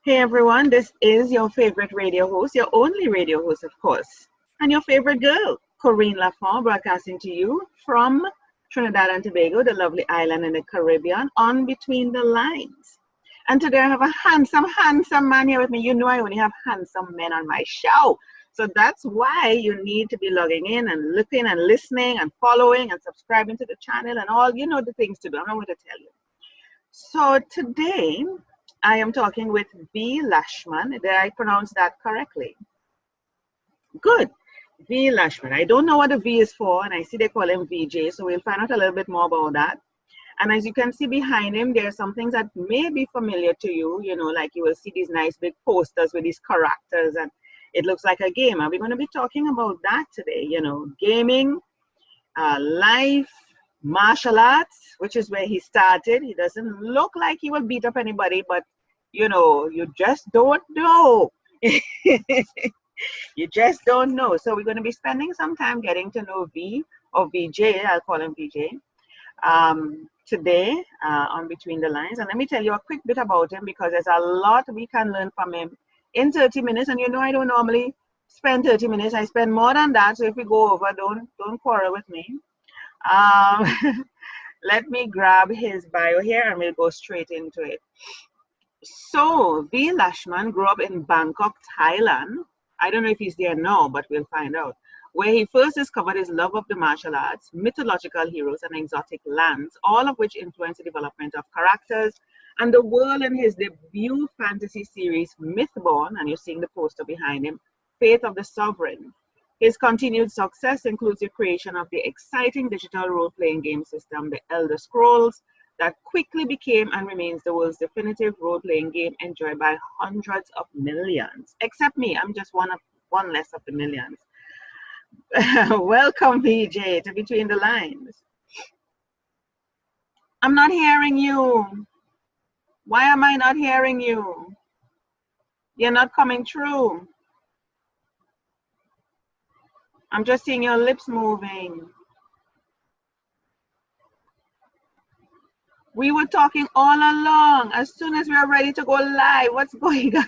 Hey everyone, this is your favorite radio host, your only radio host, of course, and your favorite girl, Corinne Lafont, broadcasting to you from Trinidad and Tobago, the lovely island in the Caribbean, on Between the Lines. And today I have a handsome man here with me. You know I only have handsome men on my show. So that's why you need to be logging in and looking and listening and following and subscribing to the channel and all, the things to do. I'm not going to tell you. So today I am talking with V. Lashman. Did I pronounce that correctly? Good. V. Lashman. I don't know what the V is for, and I see they call him VJ, so we'll find out a little bit more about that. And as you can see behind him, there are some things that may be familiar to you, like you will see these nice big posters with these characters, and it looks like a game. And we're going to be talking about that today, gaming, life, martial arts, which is where he started. He doesn't look like he will beat up anybody, but you just don't know. You just don't know. So we're going to be spending some time getting to know V, or VJ. I'll call him VJ, today on Between the Lines. And let me tell you a quick bit about him, because there's a lot we can learn from him in 30 minutes. And I don't normally spend 30 minutes. I spend more than that. So if we go over, don't quarrel with me. Let me grab his bio here and we'll go straight into it. So V. Lashman grew up in Bangkok, Thailand. I don't know if he's there now, but we'll find out. Where he first discovered his love of the martial arts, mythological heroes, and exotic lands, all of which influenced the development of characters and the world in his debut fantasy series, Mythborn, and you're seeing the poster behind him, Faith of the Sovereign. His continued success includes the creation of the exciting digital role-playing game system, The Elder Scrolls, that quickly became and remains the world's definitive role-playing game enjoyed by hundreds of millions. Except me, I'm just one less of the millions. Welcome, VJ, to Between the Lines. I'm not hearing you. Why am I not hearing you? You're not coming through. I'm just seeing your lips moving. We were talking all along. As soon as we are ready to go live, what's going on?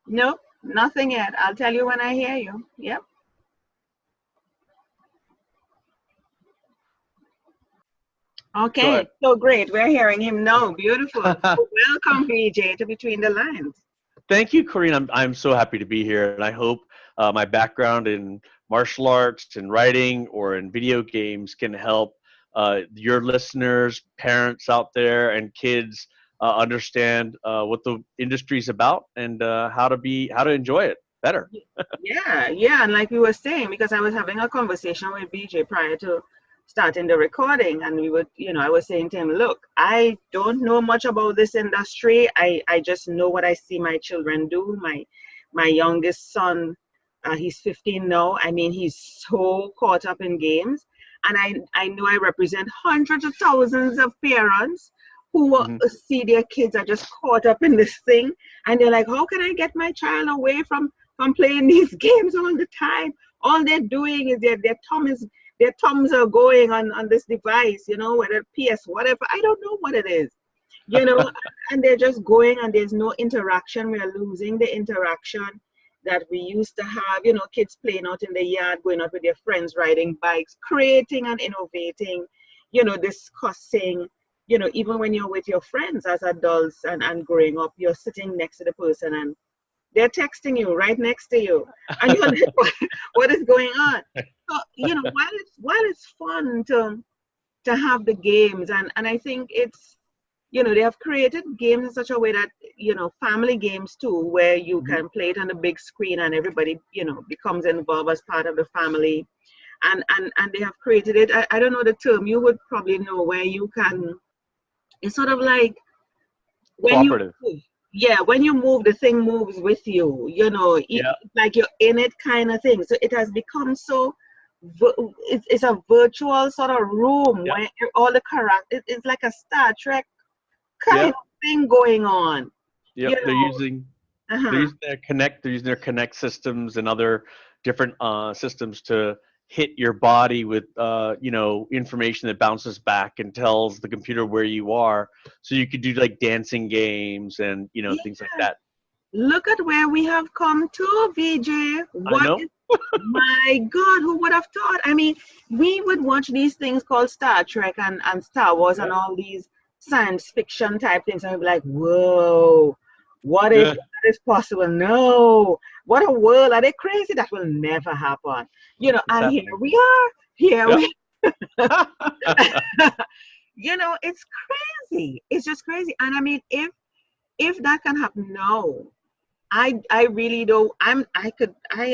Nope, nothing yet. I'll tell you when I hear you. Yep. Okay, so great. We're hearing him now. Beautiful. Welcome, VJ, to Between the Lines. Thank you, Corinne. I'm so happy to be here, and I hope my background in martial arts and writing or in video games can help your listeners, parents out there, and kids understand what the industry is about and how to enjoy it better. Yeah, and like we were saying, because I was having a conversation with BJ prior to starting the recording, and we would, I was saying to him, look, I don't know much about this industry. I just know what I see my children do. My youngest son, he's 15 now. I mean, he's so caught up in games, and I know I represent hundreds of thousands of parents who see their kids are just caught up in this thing, and they're like, how can I get my child away from playing these games all the time? All they're doing is their thumbs are going on this device, whether PS, whatever. I don't know what it is, and they're just going, and there's no interaction. We are losing the interaction that we used to have, kids playing out in the yard, going out with their friends, riding bikes, creating and innovating, discussing, even when you're with your friends as adults and growing up, you're sitting next to the person and they're texting you right next to you, and you're like, what is going on? So, while it's fun to have the games, and I think it's, they have created games in such a way that, family games too, where you can play it on the big screen and everybody, becomes involved as part of the family. And they have created it. I don't know the term, you would probably know, where you can, it's sort of like when when you move, the thing moves with you, like you're in it kind of thing. So it has become so, it's a virtual sort of room where all the characters, it's like a Star Trek kind of thing going on. Yep, they're using their Connect systems and other different systems to hit your body with information that bounces back and tells the computer where you are, so you could do like dancing games and Yeah. things like that. Look at where we have come to, VJ. I What know. is, my God, who would have thought? I mean, we would watch these things called Star Trek and Star Wars Yeah. and all these science fiction type things, and we'd be like, whoa, what if Yeah. that is possible? No, what a world. Are they crazy? That will never happen. It's And here happening. we are. Here Yep. we it's crazy. It's just crazy. And I mean, if that can happen now, I really don't. I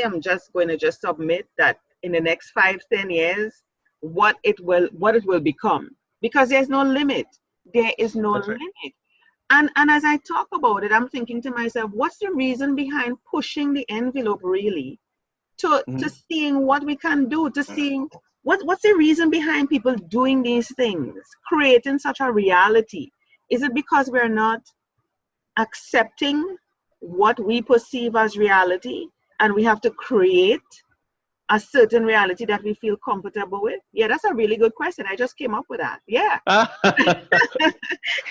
am just going to just submit that in the next 5-10 years, what it will become, because there's no limit. There is no That's right. limit. And as I talk about it, I'm thinking to myself, what's the reason behind pushing the envelope really to Mhm. seeing what we can do, to seeing what's the reason behind people doing these things, creating such a reality? Is it because we're not accepting what we perceive as reality, and we have to create a certain reality that we feel comfortable with? Yeah, that's a really good question. I just came up with that. Yeah.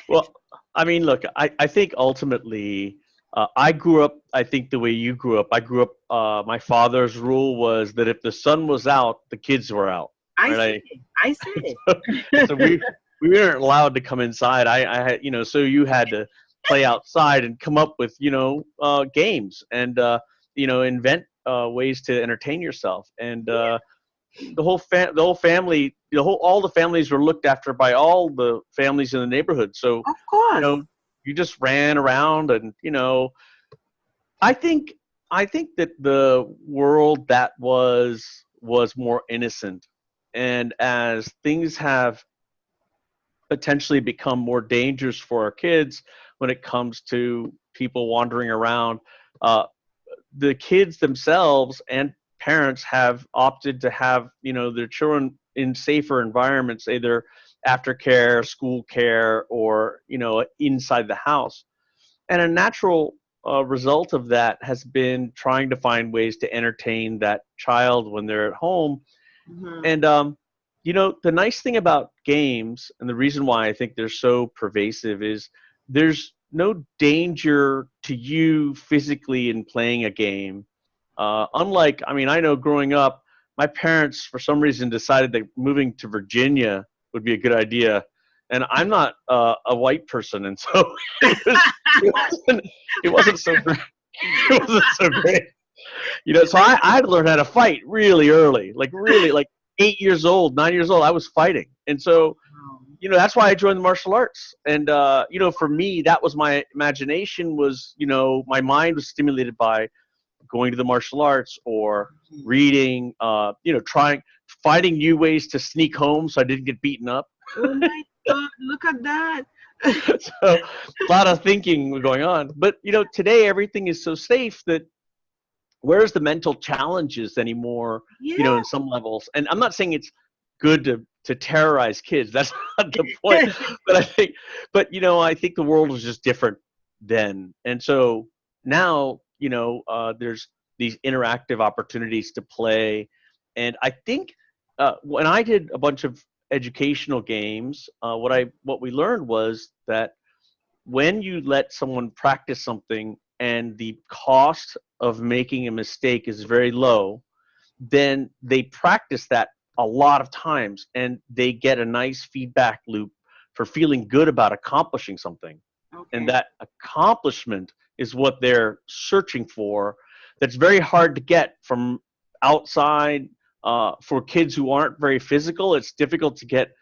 Well, I mean, look, I think ultimately, I grew up, I think the way you grew up. I grew up, my father's rule was that if the sun was out, the kids were out. I Right? see. I see. So we weren't allowed to come inside. I had, so you had to play outside and come up with, games and, invent ways to entertain yourself. And the whole family, all the families were looked after by all the families in the neighborhood. So, Of you course. know, you just ran around and, I think that the world that was more innocent. And as things have potentially become more dangerous for our kids when it comes to people wandering around, uh, the kids themselves and parents have opted to have their children in safer environments, either aftercare, school care, or inside the house. And a natural result of that has been trying to find ways to entertain that child when they're at home. Mhm. And the nice thing about games, and the reason why I think they're so pervasive, is there's no danger to you physically in playing a game. Unlike, I mean, I know growing up, my parents for some reason decided that moving to Virginia would be a good idea, and I'm not a white person, and so it was it wasn't it wasn't so great. It wasn't so great. So I had to learn how to fight really early, like really, like 8 years old, 9 years old. I was fighting, and so that's why I joined the martial arts. And for me, that was my imagination. Was my mind was stimulated by going to the martial arts or reading. Trying finding new ways to sneak home so I didn't get beaten up. Oh my God, look at that. So a lot of thinking was going on. But today everything is so safe that where's the mental challenges anymore, Yeah. in some levels. And I'm not saying it's good to terrorize kids. That's not the point. But I think the world was just different then. And so now, there's these interactive opportunities to play. And I think when I did a bunch of educational games, what we learned was that when you let someone practice something and the cost of making a mistake is very low, then they practice that a lot of times and they get a nice feedback loop for feeling good about accomplishing something. And Okay. that accomplishment is what they're searching for. That's very hard to get from outside. For kids who aren't very physical, it's difficult to get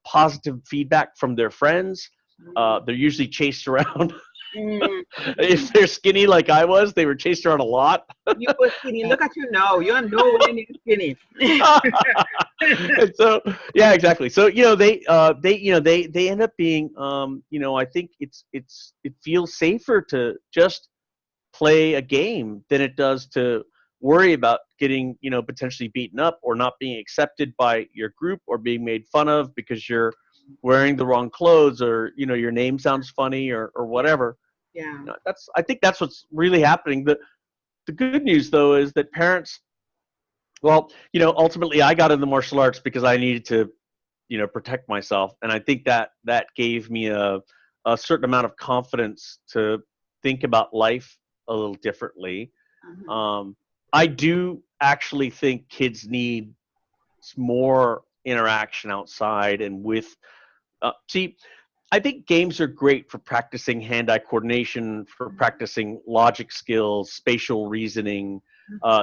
positive feedback from their friends. They're usually chased around. Mm. If they're skinny like I was, they were chased around a lot. You were skinny. Look at you now. You're nowhere near skinny. And so yeah, exactly. So they end up being I think it feels safer to just play a game than it does to worry about getting potentially beaten up or not being accepted by your group or being made fun of because you're wearing the wrong clothes or your name sounds funny or whatever. Yeah. I think that's what's really happening. The good news though is that parents Well, ultimately I got into martial arts because I needed to, protect myself. And I think that that gave me a certain amount of confidence to think about life a little differently. Mhm. Um, I do actually think kids need more interaction outside and with, see, I think games are great for practicing hand-eye coordination, for practicing logic skills, spatial reasoning.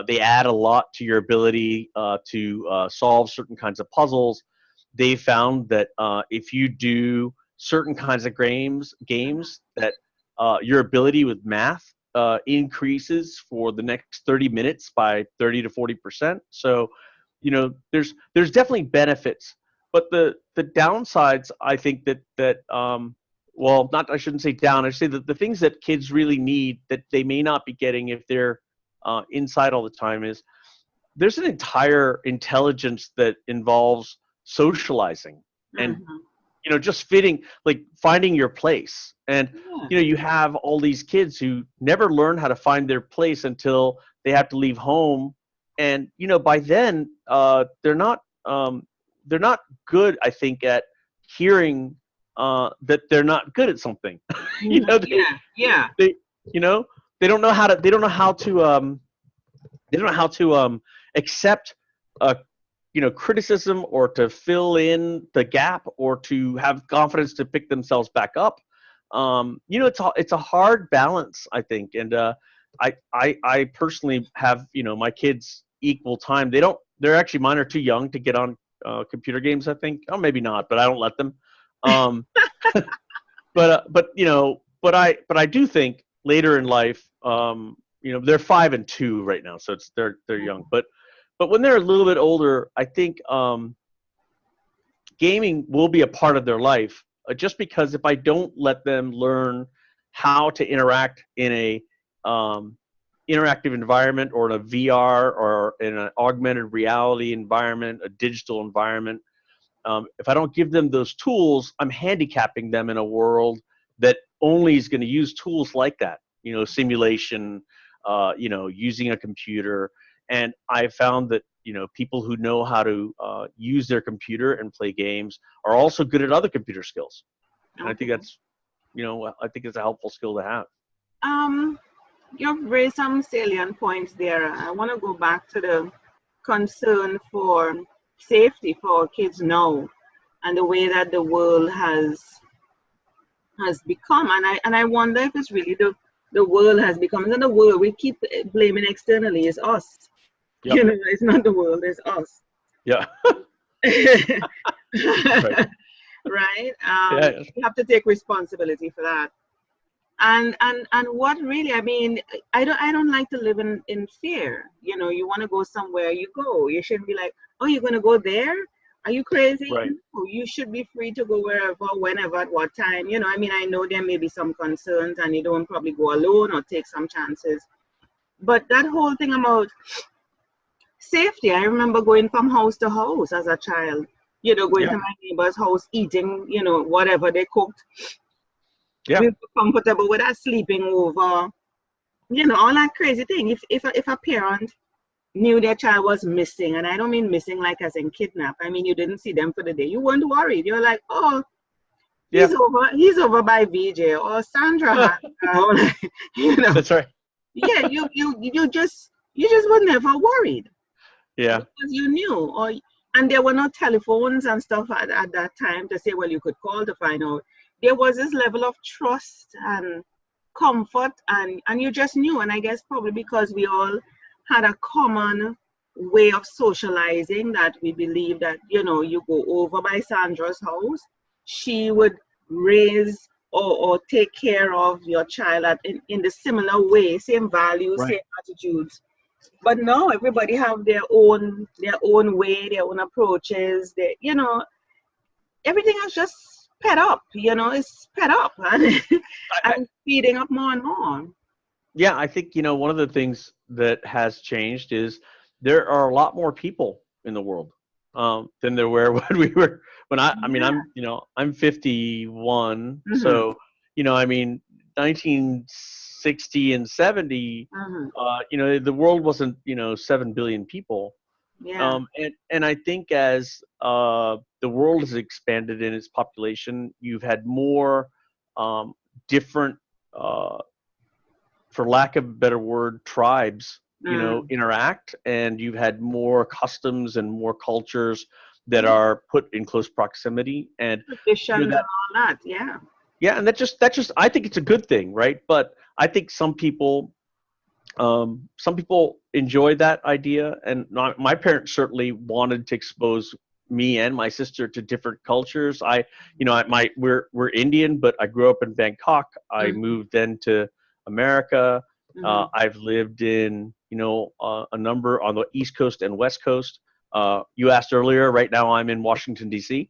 They add a lot to your ability to solve certain kinds of puzzles. They found that if you do certain kinds of games that your ability with math increases for the next 30 minutes by 30 to 40%. So, there's definitely benefits, but the downsides, I think that well, not, I shouldn't say down. I should say that the things that kids really need that they may not be getting if they're inside all the time is there's an entire intelligence that involves socializing and Mhm. just fitting, like finding your place. And Yeah. you have all these kids who never learn how to find their place until they have to leave home, and by then um, they're not good, I think, at hearing that they're not good at something. you Mhm. know they Yeah. Yeah. they you know they don't know how to they don't know how to accept uh, criticism, or to fill in the gap, or to have confidence to pick themselves back up. It's a hard balance, I think. And I personally have my kids equal time. They're actually, mine are too young to get on computer games, I think. Oh, maybe not, but I don't let them. um, but I do think later in life, they're 5 and 2 right now, so they're young. But when they're a little bit older, I think gaming will be a part of their life. Just because if I don't let them learn how to interact in a um, interactive environment, or in a VR, or in an augmented reality environment, a digital environment, if I don't give them those tools, I'm handicapping them in a world that only is going to use tools like that. Simulation, using a computer. And I found that people who know how to use their computer and play games are also good at other computer skills. And I think Okay. I think it's a helpful skill to have. Um, you've raised some salient points there. I want to go back to the concern for safety for kids now, and the way that the world has become. And I wonder if it's really the world has become. It's not the world. We keep blaming externally. It's us. Yep. It's not the world. It's us. Yeah. Right. Right? Yeah. You have to take responsibility for that. And what really, I mean, I don't like to live in fear. You want to go somewhere, you go. You shouldn't be like, oh, you're gonna go there? Are you crazy? Right. No, you should be free to go wherever, whenever, at what time. I mean, I know there may be some concerns, and you don't probably go alone or take some chances. But that whole thing about safety, I remember going from house to house as a child. Going Yeah. to my neighbor's house, eating, whatever they cooked. Yeah. We were comfortable with us sleeping over, all that crazy thing. If a parent knew their child was missing, and I don't mean missing like as in kidnap, I mean you didn't see them for the day, you weren't worried. You're like, oh, Yeah. he's over by VJ, or Sandra had, or like, That's right. yeah, you just were never worried Yeah. because you knew. And there were no telephones and stuff at that time to say, well, you could call to find out. There was this level of trust and comfort, and you just knew. And I guess probably because we all had a common way of socializing, that we believe that you go over by Sandra's house, she would raise or take care of your child in the similar way, same values, Right. same attitudes. But no, everybody have their own way, their own approaches. Everything is just sped up. It's sped up and, I, and speeding up more and more. Yeah, I think one of the things that has changed is there are a lot more people in the world than there were when we were when I mean Yeah. I'm 51, Mm-hmm. so I mean 1960 and 70, Mm-hmm. the world wasn't 7 billion people. Yeah. And I think as the world has expanded in its population, you've had more different, uh, for lack of a better word, tribes, Mm. interact, and you've had more customs and more cultures that Yeah. are put in close proximity, and Traditions and that all that. Yeah. yeah, and that just I think it's a good thing, right? But I think some people enjoy that idea, and my parents certainly wanted to expose me and my sister to different cultures. We're Indian, but I grew up in Bangkok. I Mm-hmm. moved then to America. Mm-hmm. I've lived in a number on the East Coast and West Coast. You asked earlier. Right now, I'm in Washington D.C.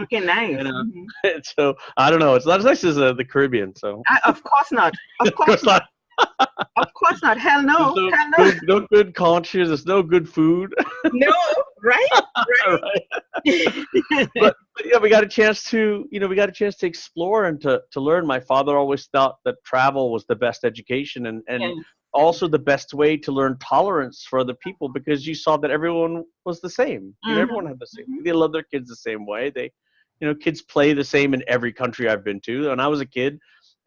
Okay, nice. and, Mm-hmm. and so I don't know. It's not as nice as the Caribbean. So Of course not. Of of course course not. not. Of course not. Hell There's no. no Hell no. no no good cultures. There's no good food. No. Right? Right. Right? But yeah, we got a chance to explore and to learn. My father always thought that travel was the best education, and Yes. also the best way to learn tolerance for other people, because you saw that everyone was the same. Mm-hmm. Everyone had the same. They love their kids the same way. Kids play the same in every country I've been to. When I was a kid,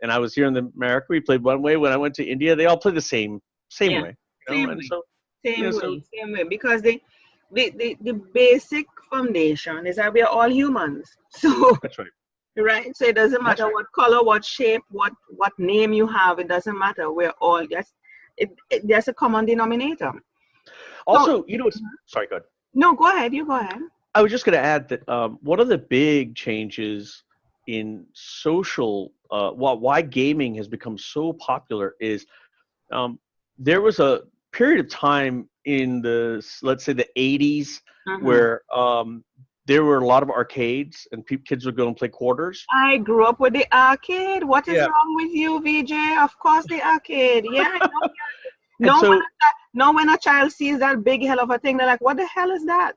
and I was here in America, we played one way. When I went to India, they all play the same Yeah. way. Same And way. so Same so way. Same way. Because the basic foundation is that we are all humans. So that's right. right. So it doesn't That's matter right. what color, what shape, what name you have. It doesn't matter. We're all just there's a common denominator. So Also, it's sorry, go ahead. no, go ahead. You go ahead. I was just going to add that one of the big changes in social, why gaming has become so popular is um, there was a period of time in let's say the 80s, Mm-hmm. where there were a lot of arcades and kids would go and play quarters. I grew up with the arcade. What is Yeah. wrong with you, VJ? Of course, the arcade. Yeah. And No, so, no, when a child sees that big hell of a thing, they're like, "What the hell is that?"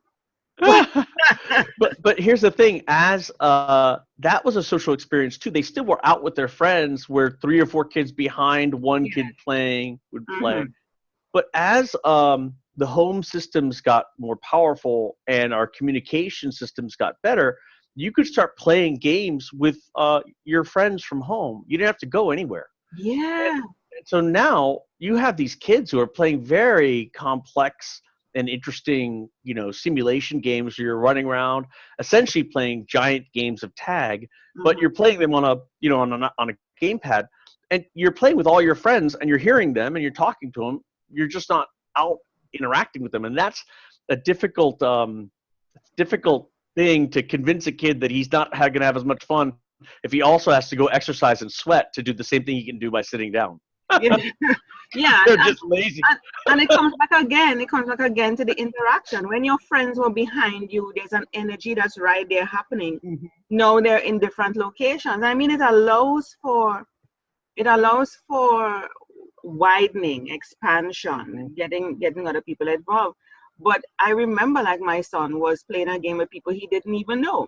But but here's the thing: as that was a social experience too. They still were out with their friends, where 3 or 4 kids behind one yeah. kid playing would play. Mm-hmm. But as the home systems got more powerful and our communication systems got better, you could start playing games with your friends from home. You didn't have to go anywhere. Yeah. And so now you have these kids who are playing very complex and interesting, simulation games where you're running around, essentially playing giant games of tag, but Mm-hmm. you're playing them on a gamepad, and you're playing with all your friends, and you're hearing them, and you're talking to them. You're just not out interacting with them, and that's a difficult thing to convince a kid that he's not going to have as much fun if he also has to go exercise and sweat to do the same thing he can do by sitting down. Yeah. Yeah. They're just lazy. And it comes back again. It comes back again to the interaction. When your friends were behind you, there's an energy that's right there happening. Mhm. Now they're in different locations. I mean, it allows for widening, expansion, getting other people involved. But I remember, like, my son was playing a game with people he didn't even know.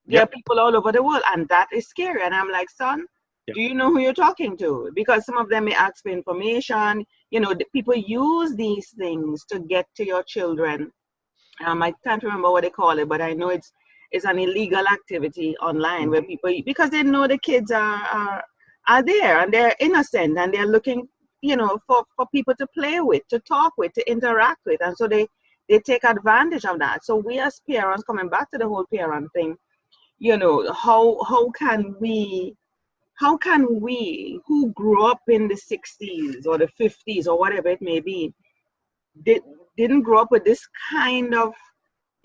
There are Yep. people all over the world, and that is scary. And I'm like, son, Yep. do you know who you're talking to? Because some of them may ask for information. The people use these things to get to your children. I can't remember what they call it, but I know it's an illegal activity online where Mhm. people, because they know the kids are there and they're innocent and they're looking, for people to play with, to talk with, to interact with, and so they take advantage of that. So we as parents, coming back to the whole parent thing, how can we who grew up in the 60s or the 50s or whatever it may be, did, didn't grow up with this kind of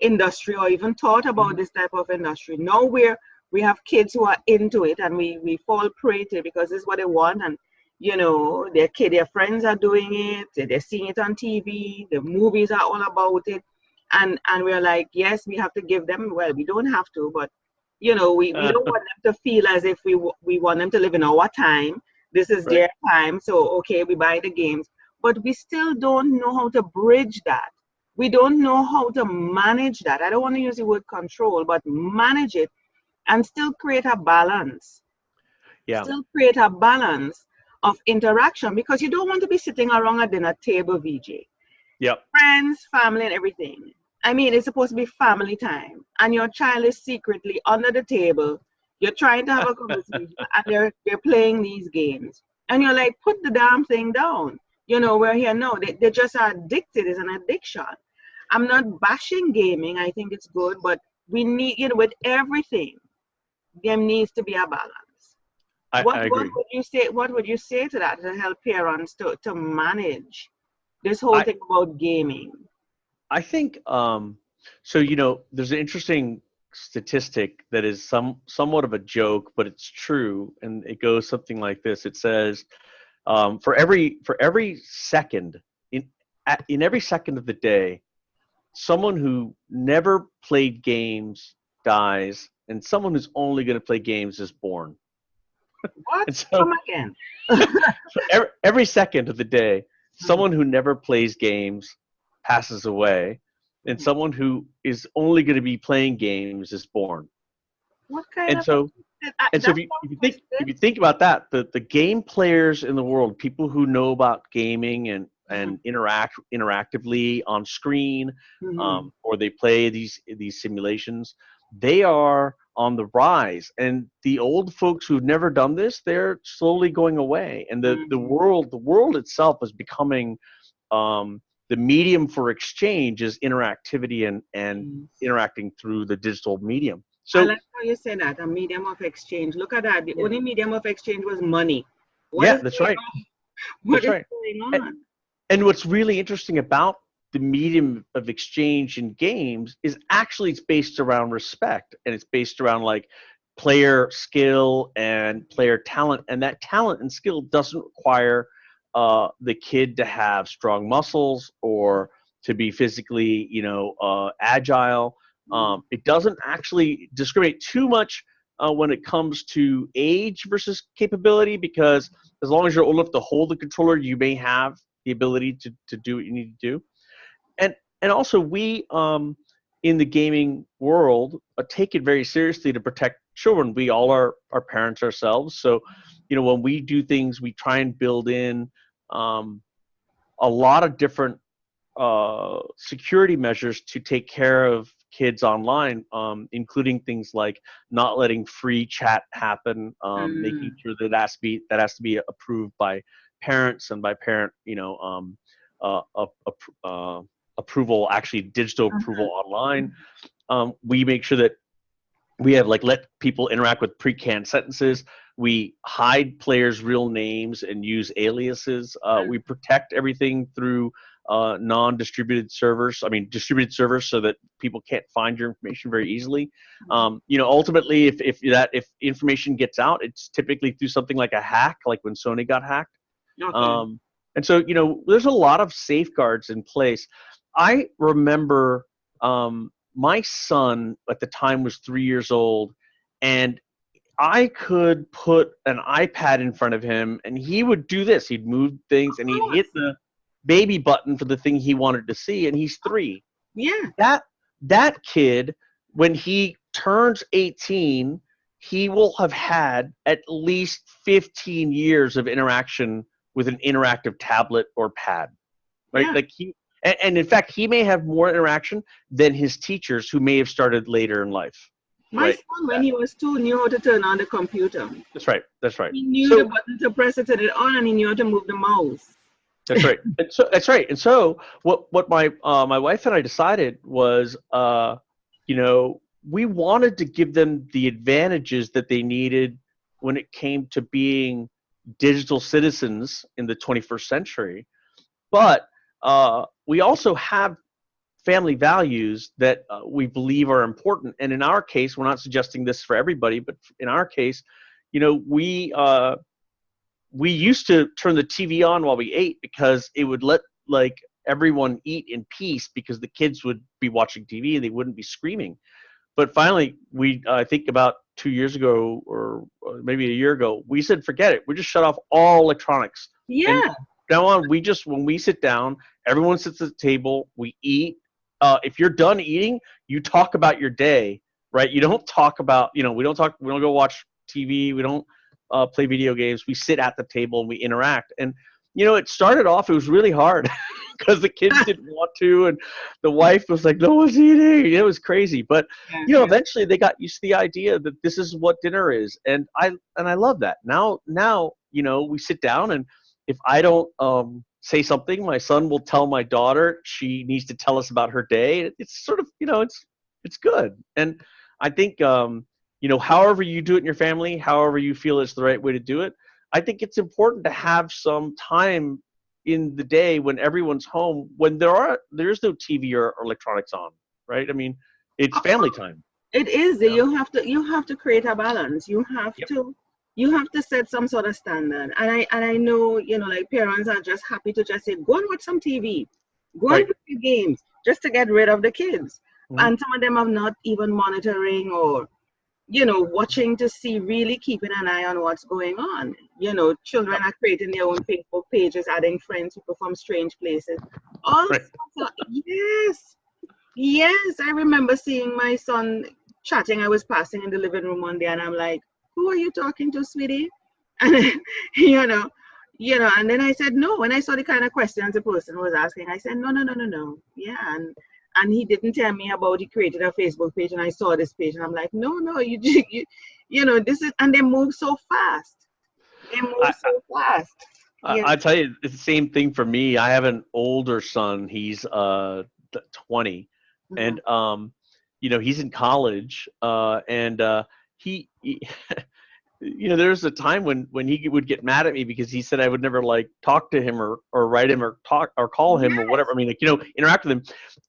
industry or even thought about Mhm. this type of industry. Now we have kids who are into it and we fall prey to it because this is what they want, and their friends are doing it, they're seeing it on TV, the movies are all about it, and we're like, yes, we have to give them, well, we don't have to, but we don't want them to feel as if we want them to live in our time. This is Right. their time, so okay, we buy the games, but we still don't know how to bridge that. We don't know how to manage that. I don't want to use the word control, but manage it and still create a balance. Yeah. Still create a balance of interaction, because you don't want to be sitting around a dinner table, VJ, Yep. Friends, family, and everything. I mean, it's supposed to be family time, and your child is secretly under the table. You're trying to have a conversation, and they're playing these games, and you're like, put the damn thing down. You know, we're here. No, they just are addicted. It's an addiction. I'm not bashing gaming. I think it's good, but we need, you know, with everything, there needs to be a balance. I What agree. would you say? What would you say to that to help parents to manage this whole I thing about gaming? I think so. There's an interesting statistic that is somewhat of a joke, but it's true, and it goes something like this. It says for every second in every second of the day, someone who never played games dies, and someone who's only going to play games is born. What? And so, Come again. so every second of the day, someone who never plays games passes away, and Mhm. someone who is only going to be playing games is born. What kind And of so, and so that if you, if sounds you think if twisted. you think about that, the game players in the world, people who know about gaming and interactively on screen, Mm-hmm. or they play these simulations, they are on the rise. And the old folks who've never done this, they're slowly going away. And the world itself is becoming the medium for exchange is interactivity and Yes. interacting through the digital medium. I So like how you say that, a medium of exchange. Look at that. The yeah, only medium of exchange was money. What yeah, is that's going right. on? What That's is right. going And, on? and what's really interesting about the medium of exchange in games is actually it's based around respect, and it's based around like player skill and player talent, and that talent and skill doesn't require the kid to have strong muscles or to be physically agile. Mhm. It doesn't actually discriminate too much when it comes to age versus capability, because as long as you're old enough to hold the controller, you may have the ability to do what you need to do. And also we in the gaming world take it very seriously to protect children. We all are parents ourselves, so when we do things, we try and build in um, a lot of different security measures to take care of kids online, including things like not letting free chat happen, making Mm. sure that has to be approved by parents, and by parent uh, uh, approval, actually digital approval online. We make sure that we have like let people interact with pre-canned sentences. We hide players' real names and use aliases. We protect everything through non-distributed servers. I mean, distributed servers so that people can't find your information very easily. Ultimately, if information gets out, it's typically through something like a hack, like when Sony got hacked. Okay. Um, and so, there's a lot of safeguards in place. I remember my son at the time was 3 years old, and I could put an iPad in front of him, and he would do this. He'd move things, Of and he'd hit course. the baby button for the thing he wanted to see, and he's 3. Yeah. That kid, when he turns 18, he will have had at least 15 years of interaction with an interactive tablet or pad, right? Yeah. Like and in fact, he may have more interaction than his teachers who may have started later in life, My right? son, when he was 2, knew how to turn on the computer. That's right. That's right. He knew the So button to press it, turn it on, and he knew how to move the mouse. that's right. And so that's right. And so what my wife and I decided was, we wanted to give them the advantages that they needed when it came to being digital citizens in the 21st century. But we also have family values that we believe are important. And in our case, we're not suggesting this for everybody, but in our case, we used to turn the TV on while we ate because it would let like everyone eat in peace, because the kids would be watching TV and they wouldn't be screaming. But finally, I think about 2 years ago, or maybe a year ago, we said, forget it. We just shut off all electronics. And Yeah. now on, when we sit down, everyone sits at the table, we eat. If you're done eating, you talk about your day, right? You don't talk about, we don't go watch TV. We don't play video games. We sit at the table and we interact. And it started off, it was really hard because the kids didn't want to, and the wife was like, no one's eating. It was crazy. But, Yeah. eventually they got used to the idea that this is what dinner is. And I love that. Now, we sit down, and if I don't say something, my son will tell my daughter she needs to tell us about her day. It's sort of, it's good. And I think, however you do it in your family, however you feel is the right way to do it, I think it's important to have some time in the day when everyone's home, when there's no TV or electronics on, right? I mean, it's family time. It is. Yeah. You have to create a balance. You have to set some sort of standard. And I know, like parents are just happy to just say, go and watch some TV, go and play games, just to get rid of the kids. Mm-hmm. And some of them are not even monitoring or, watching to see, really keeping an eye on what's going on. Children are creating their own Facebook pages, adding friends, people from strange places. Yes, I remember seeing my son chatting. I was passing in the living room one day, and I'm like, who are you talking to, sweetie? And, and then I said, no. When I saw the kind of questions the person was asking, I said, no. Yeah, and he didn't tell me about he created a Facebook page, and I saw this page, and I'm like, no, you this is, and they move so fast. I tell you, it's the same thing for me. I have an older son. He's 20, mm-hmm. and he's in college, and he there's a time when he would get mad at me because he said I would never talk to him or write him or talk or call him or whatever. I mean, interact with him.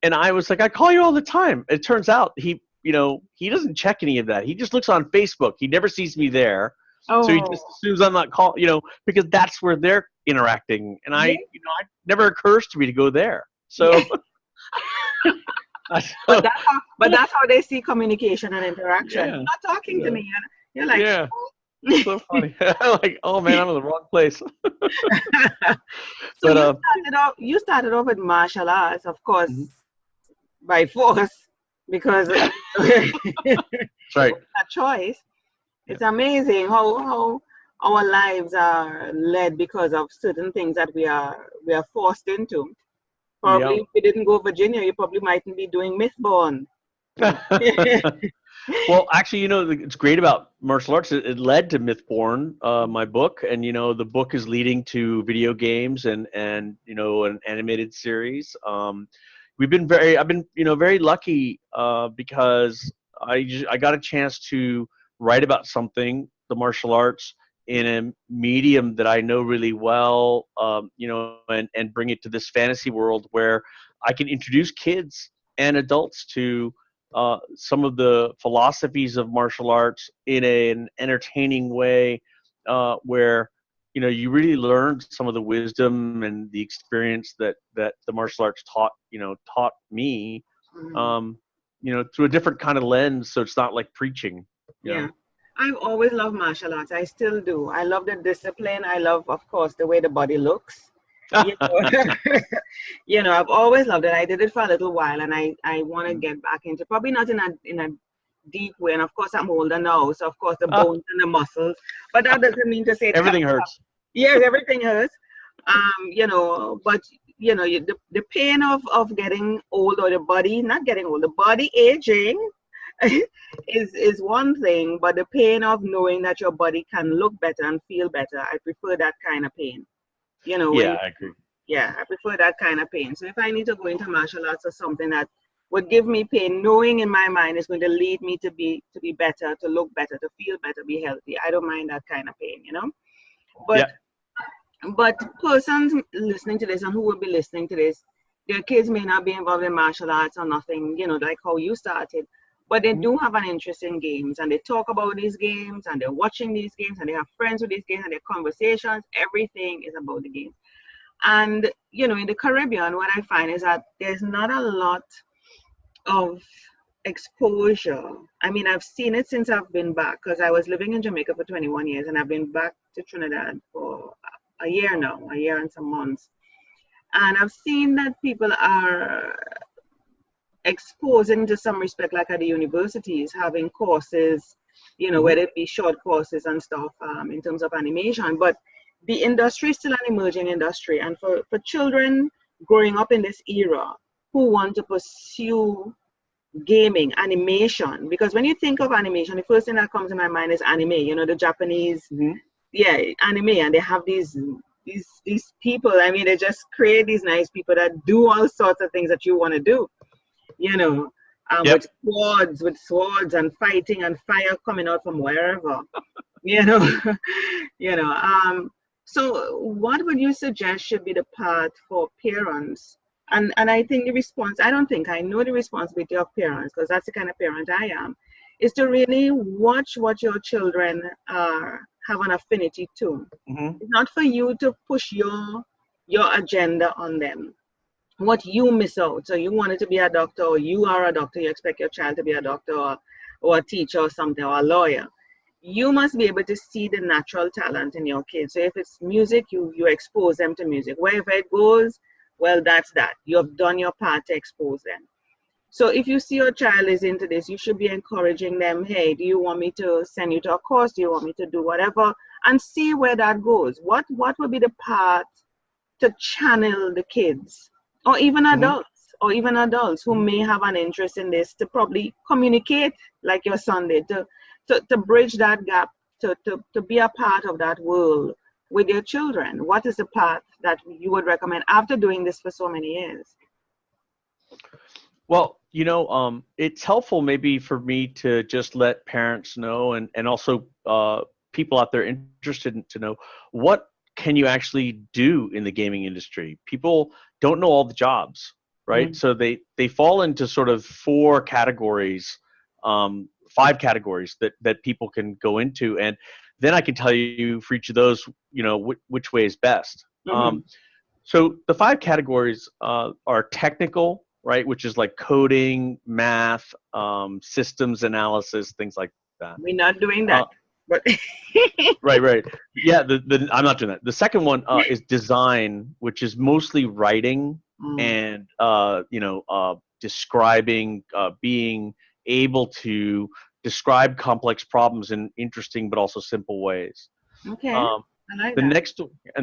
And I was like, I call you all the time. It turns out he doesn't check any of that. He just looks on Facebook. He never sees me there. Oh. So he just assumes I'm not calling, because that's where they're interacting. And it never occurs to me to go there. So. But that's how they see communication and interaction. Yeah. You're not talking to me. You're like, yeah. So funny. Like, oh man, I'm in the wrong place. So you started off with martial arts, of course, mm-hmm. by force, because that's right. A choice. It's amazing how our lives are led because of certain things that we are forced into. Probably if you didn't go Virginia, you probably mightn't be doing Mythborn. Well, actually, it's great about martial arts. It led to Mythborn, my book, and the book is leading to video games and an animated series. I've been very lucky because I got a chance to write about something, the martial arts, in a medium that I know really well, and bring it to this fantasy world where I can introduce kids and adults to some of the philosophies of martial arts in an entertaining way, where you really learn some of the wisdom and the experience that the martial arts taught me, through a different kind of lens. So it's not like preaching. You know? I've always loved martial arts. I still do. I love the discipline. I love, of course, the way the body looks. I've always loved it. I did it for a little while, and I want to get back into, probably not in a deep way. And of course, I'm older now, so of course the bones and the muscles. But that doesn't mean to say everything hurts. Yes, everything hurts. But the pain of getting old, or the body not getting old, the body aging. is one thing, but the pain of knowing that your body can look better and feel better, I prefer that kind of pain. I agree. Yeah, I prefer that kind of pain. So if I need to go into martial arts or something that would give me pain, knowing in my mind is going to lead me to be better, to look better, to feel better, be healthy, I don't mind that kind of pain, But persons listening to this and who will be listening to this, their kids may not be involved in martial arts or nothing, like how you started. But they do have an interest in games, and they talk about these games, and they're watching these games, and they have friends with these games, and their conversations, everything is about the games. And, in the Caribbean, what I find is that there's not a lot of exposure. I mean, I've seen it since I've been back, because I was living in Jamaica for 21 years, and I've been back to Trinidad for a year and some months. And I've seen that people are exposing to some respect, like at the universities, having courses, whether it be short courses and stuff in terms of animation, but the industry is still an emerging industry, and for children growing up in this era who want to pursue gaming, animation, because when you think of animation, the first thing that comes to my mind is anime, you know, the Japanese, yeah, anime, and they have these people. I mean, they just create these nice people that do all sorts of things that you want to do, you know, Yep. with swords and fighting and fire coming out from wherever, you know, you know. So what would you suggest should be the path for parents? And I think the response, I don't think, I know the responsibility of parents, because that's the kind of parent I am, is to really watch what your children have an affinity to. Mm-hmm. It's not for you to push your agenda on them. What you miss out. So you wanted to be a doctor, or you are a doctor, you expect your child to be a doctor, or a teacher or something, or a lawyer. You must be able to see the natural talent in your kids. So if it's music, you expose them to music. Wherever it goes, well, that's that. You have done your part to expose them. So if you see your child is into this, you should be encouraging them. Hey, do you want me to send you to a course? Do you want me to do whatever? And see where that goes. What would be the path to channel the kids, or even adults who may have an interest in this, to probably communicate like your son did, to bridge that gap, to be a part of that world with your children. What is the path that you would recommend after doing this for so many years? Well, it's helpful maybe for me to just let parents know, and also people out there interested to know, what can you actually do in the gaming industry? People don't know all the jobs, right? So they fall into sort of four categories, 5 categories that people can go into, and then I can tell you for each of those, which way is best. So the 5 categories are technical, right, which is like coding, math, systems analysis, things like that. We're not doing that. But right. Yeah, I'm not doing that. The second one is design, which is mostly writing and describing, being able to describe complex problems in interesting but also simple ways. Okay. I like the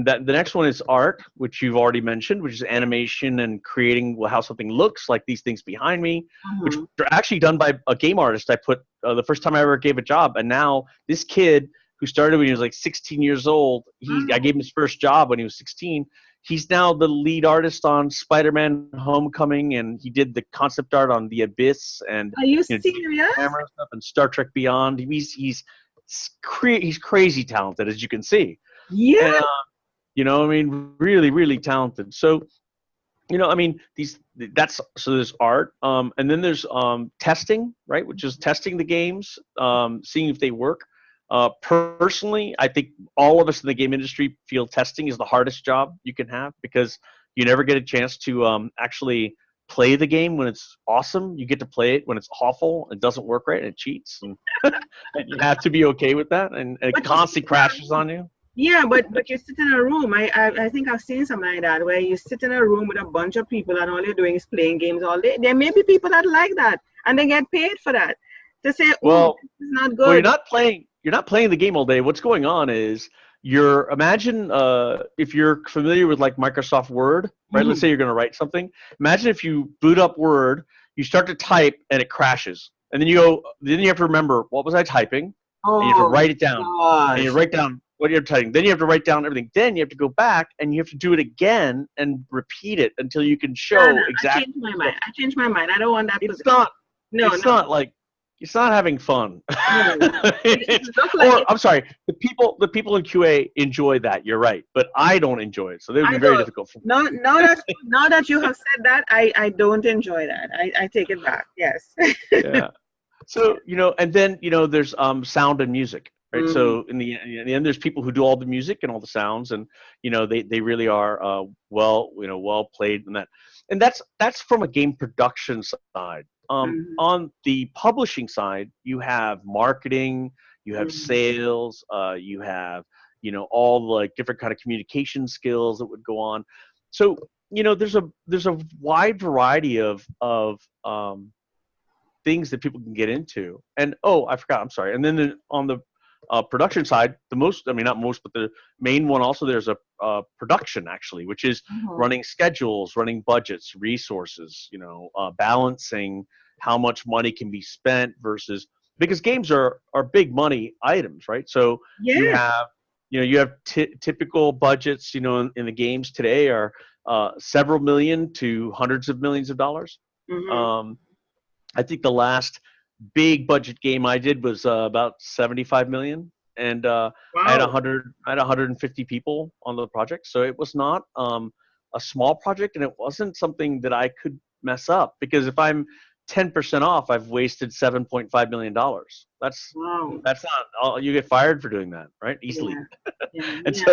that. The next one is art, which you've already mentioned, which is animation and creating how something looks, like these things behind me, which are actually done by a game artist. I put the first time I ever gave a job, and now this kid who started when he was like 16 years old, I gave him his first job when he was 16. He's now the lead artist on Spider-Man: Homecoming, and he did the concept art on The Abyss and Are you serious? Camera stuff and Star Trek Beyond. He's crazy talented, as you can see. Yeah. And, really, really talented. So, there's art. And then there's testing, right, which is testing the games, seeing if they work. Personally, I think all of us in the game industry feel testing is the hardest job you can have, because you never get a chance to actually play the game when it's awesome. You get to play it when it's awful, it doesn't work right, and it cheats. And, and you have to be okay with that, and it constantly crashes on you. Yeah, but you sit in a room. I think I've seen something like that, where you sit in a room with a bunch of people and all you're doing is playing games all day. There may be people that like that, and they get paid for that. To say, well, this is not good. Well, you're not playing the game all day. What's going on is imagine if you're familiar with like Microsoft Word, right? Let's say you're going to write something. Imagine if you boot up Word, you start to type and it crashes, and then you have to remember, what was I typing? And you have to write it down. Gosh. And you write down what you're typing. Then you have to write down everything. Then you have to go back and you have to do it again and repeat it until you can show exactly. I changed my mind. I don't want that. It's not. No, it's not having fun. No. I'm sorry. The people in QA enjoy that. You're right, but I don't enjoy it. So they would be very difficult for me. Now that you have said that, I don't enjoy that. I take it back. Yes. Yeah. So and then there's sound and music, right? So in the end, there's people who do all the music and all the sounds, and they really are well played in that. And that's from a game production side. On the publishing side, you have marketing, you have sales, you have all the like different kind of communication skills that would go on. So there's a wide variety of things that people can get into. And I forgot, I'm sorry. And then on the production side, the most, I mean, not most, but the main one also, there's a production actually, which is running schedules, running budgets, resources, balancing how much money can be spent versus, because games are big money items, right? So you Yes. have, you have typical budgets, in the games today are several million to hundreds of millions of dollars. I think the last big budget game I did was about 75 million, and I had Wow. 150 people on the project, so it was not a small project, and it wasn't something that I could mess up, because if I'm 10% off, I've wasted $7.5 million. Wow. That's not, you get fired for doing that, right? Easily. Yeah. Yeah. And Yeah.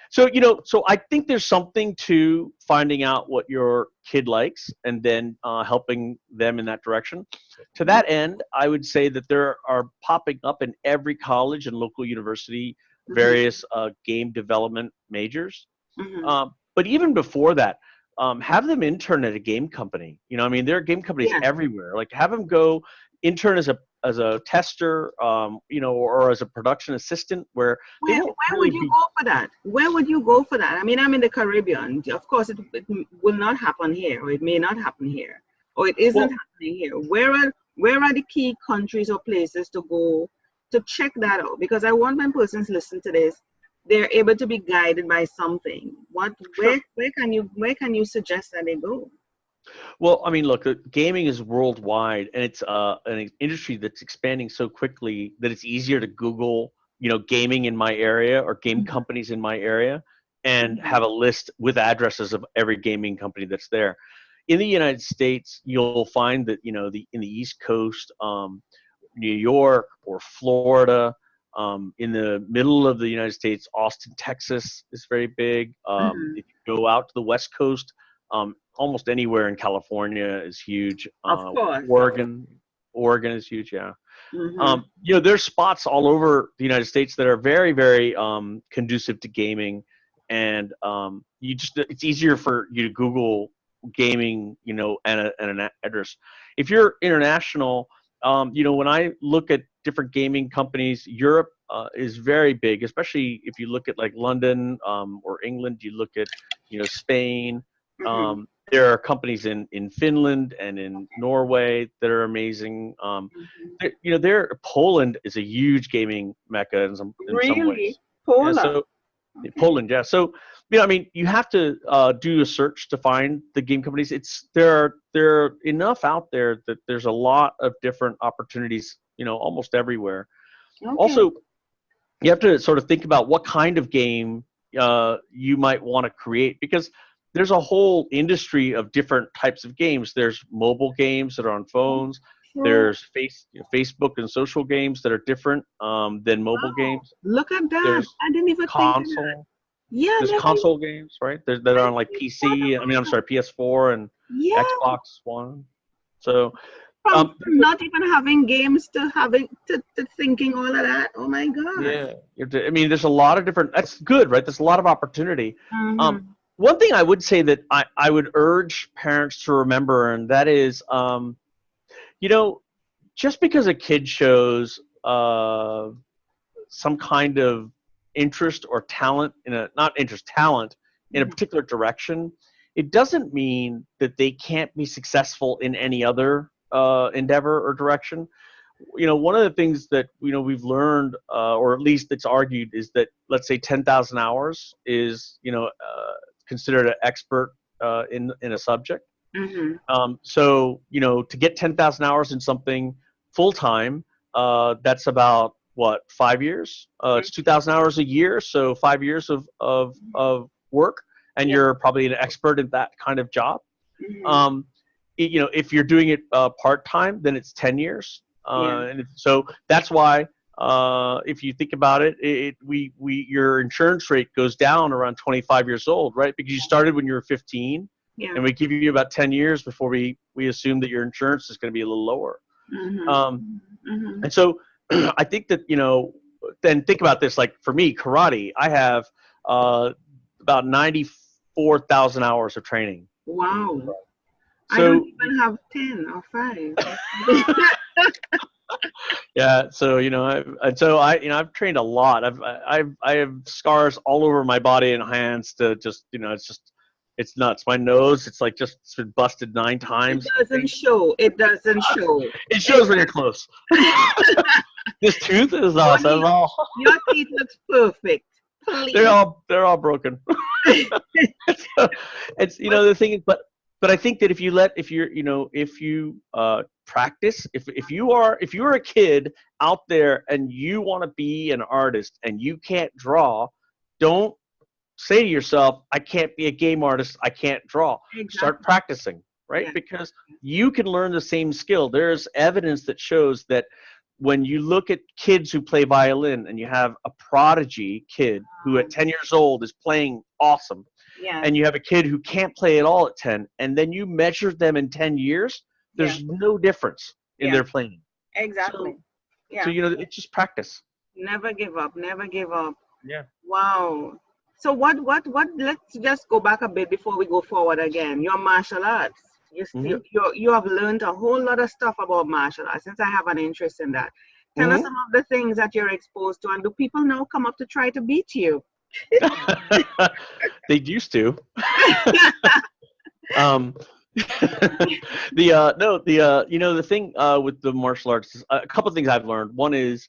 so, so I think there's something to finding out what your kid likes and then helping them in that direction. To that end, I would say that there are popping up in every college and local university various game development majors. But even before that, have them intern at a game company. I mean, there are game companies Yeah. everywhere. Like, have them go intern as a tester, or as a production assistant, where they won't Where really would you go for that? Where would you go for that? I mean, I'm in the Caribbean. Of course, it will not happen here, or it may not happen here, or it isn't happening here. Where are the key countries or places to go to check that out? Because I want when persons listen to this, they're able to be guided by something. Where can you suggest that they go? Well, I mean, look, gaming is worldwide, and it's an industry that's expanding so quickly that it's easier to Google, gaming in my area or game companies in my area, and have a list with addresses of every gaming company that's there. In the United States, you'll find that in the East Coast, New York or Florida, in the middle of the United States, Austin, Texas is very big. If you go out to the West Coast, almost anywhere in California is huge. Of course. Oregon is huge. Yeah. There's spots all over the United States that are very, very conducive to gaming, and it's easier for you to Google gaming, and an address. If you're international, when I look at different gaming companies, Europe is very big, especially if you look at like London or England. You look at Spain. There are companies in Finland and in Norway that are amazing. Poland is a huge gaming mecca in some ways. Poland. Yeah, so Poland, yeah. So I mean, you have to do a search to find the game companies. There are enough out there that there's a lot of different opportunities, almost everywhere. Okay. Also, you have to sort of think about what kind of game you might want to create, because there's a whole industry of different types of games. There's mobile games that are on phones. Sure. There's Facebook and social games that are different than mobile games. Look at that. There's I didn't even think of that. Yeah, there's console games, right? That are on like PC. I'm sorry, PS4 and Xbox One. So from not even having games to having to thinking all of that. Oh my God. Yeah. I mean, there's a lot of different. That's good, right? There's a lot of opportunity. One thing I would say that I would urge parents to remember, and that is, just because a kid shows some kind of interest or talent talent in a particular direction, it doesn't mean that they can't be successful in any other endeavor or direction. One of the things that we've learned, or at least it's argued, is that, let's say 10,000 hours is considered an expert in a subject. So to get 10,000 hours in something full time, that's about 5 years. It's 2,000 hours a year, so 5 years of work, and you're probably an expert in that kind of job. If you're doing it part time, then it's 10 years. And so that's why, if you think about it, your insurance rate goes down around 25 years old, right? Because you started when you were 15, and we give you about 10 years before we assume that your insurance is going to be a little lower. And so I think that, then think about this, like for me, karate, I have about 94,000 hours of training. Wow. So, I don't even have 10 or 5. Yeah, so I've trained a lot. I have scars all over my body and hands to just it's nuts. My nose, it's been busted 9 times, I Doesn't think. show. It doesn't show. It shows when you're close. This tooth is awesome. Bonnie, your teeth looks perfect. They're Please. all broken. So, it's the thing is, but I think that if you practice, if you're a kid out there and you want to be an artist and you can't draw, don't say to yourself, I can't be a game artist, I can't draw. Start Exactly. practicing, right? Yeah. Because you can learn the same skill. There's evidence that shows that when you look at kids who play violin and you have a prodigy kid who at 10 years old is playing awesome, Yeah. and you have a kid who can't play at all at 10, and then you measure them in 10 years, Yeah. there's no difference in Yeah. their playing. Exactly. So Yeah. it's just practice. Never give up. Never give up. Yeah. Wow. So let's just go back a bit before we go forward again. Your martial arts. You have learned a whole lot of stuff about martial arts since I have an interest in that. Tell us some of the things that you're exposed to, and do people now come up to try to beat you? They used to. The thing with the martial arts is a couple of things I've learned. One is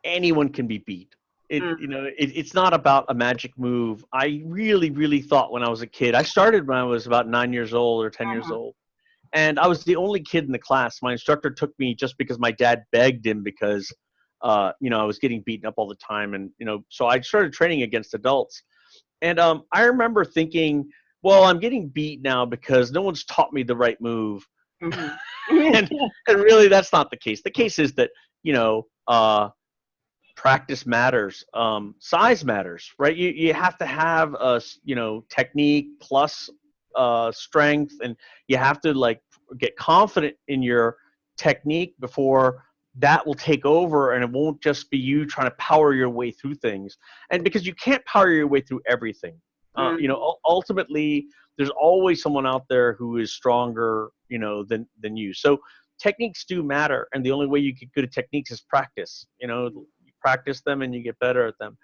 anyone can be beat. It's not about a magic move. I really, really thought when I was a kid. I started when I was about 9 years old or 10 years old, and I was the only kid in the class. My instructor took me just because my dad begged him because I was getting beaten up all the time, and so I started training against adults. And I remember thinking, well, I'm getting beat now because no one's taught me the right move. and really, that's not the case. The case is that practice matters. Size matters, right? You have to have technique plus strength, and you have to get confident in your technique before that will take over, and it won't just be you trying to power your way through things. And because you can't power your way through everything, ultimately there's always someone out there who is stronger than you. So techniques do matter, and the only way you get good at techniques is practice. You practice them and you get better at them.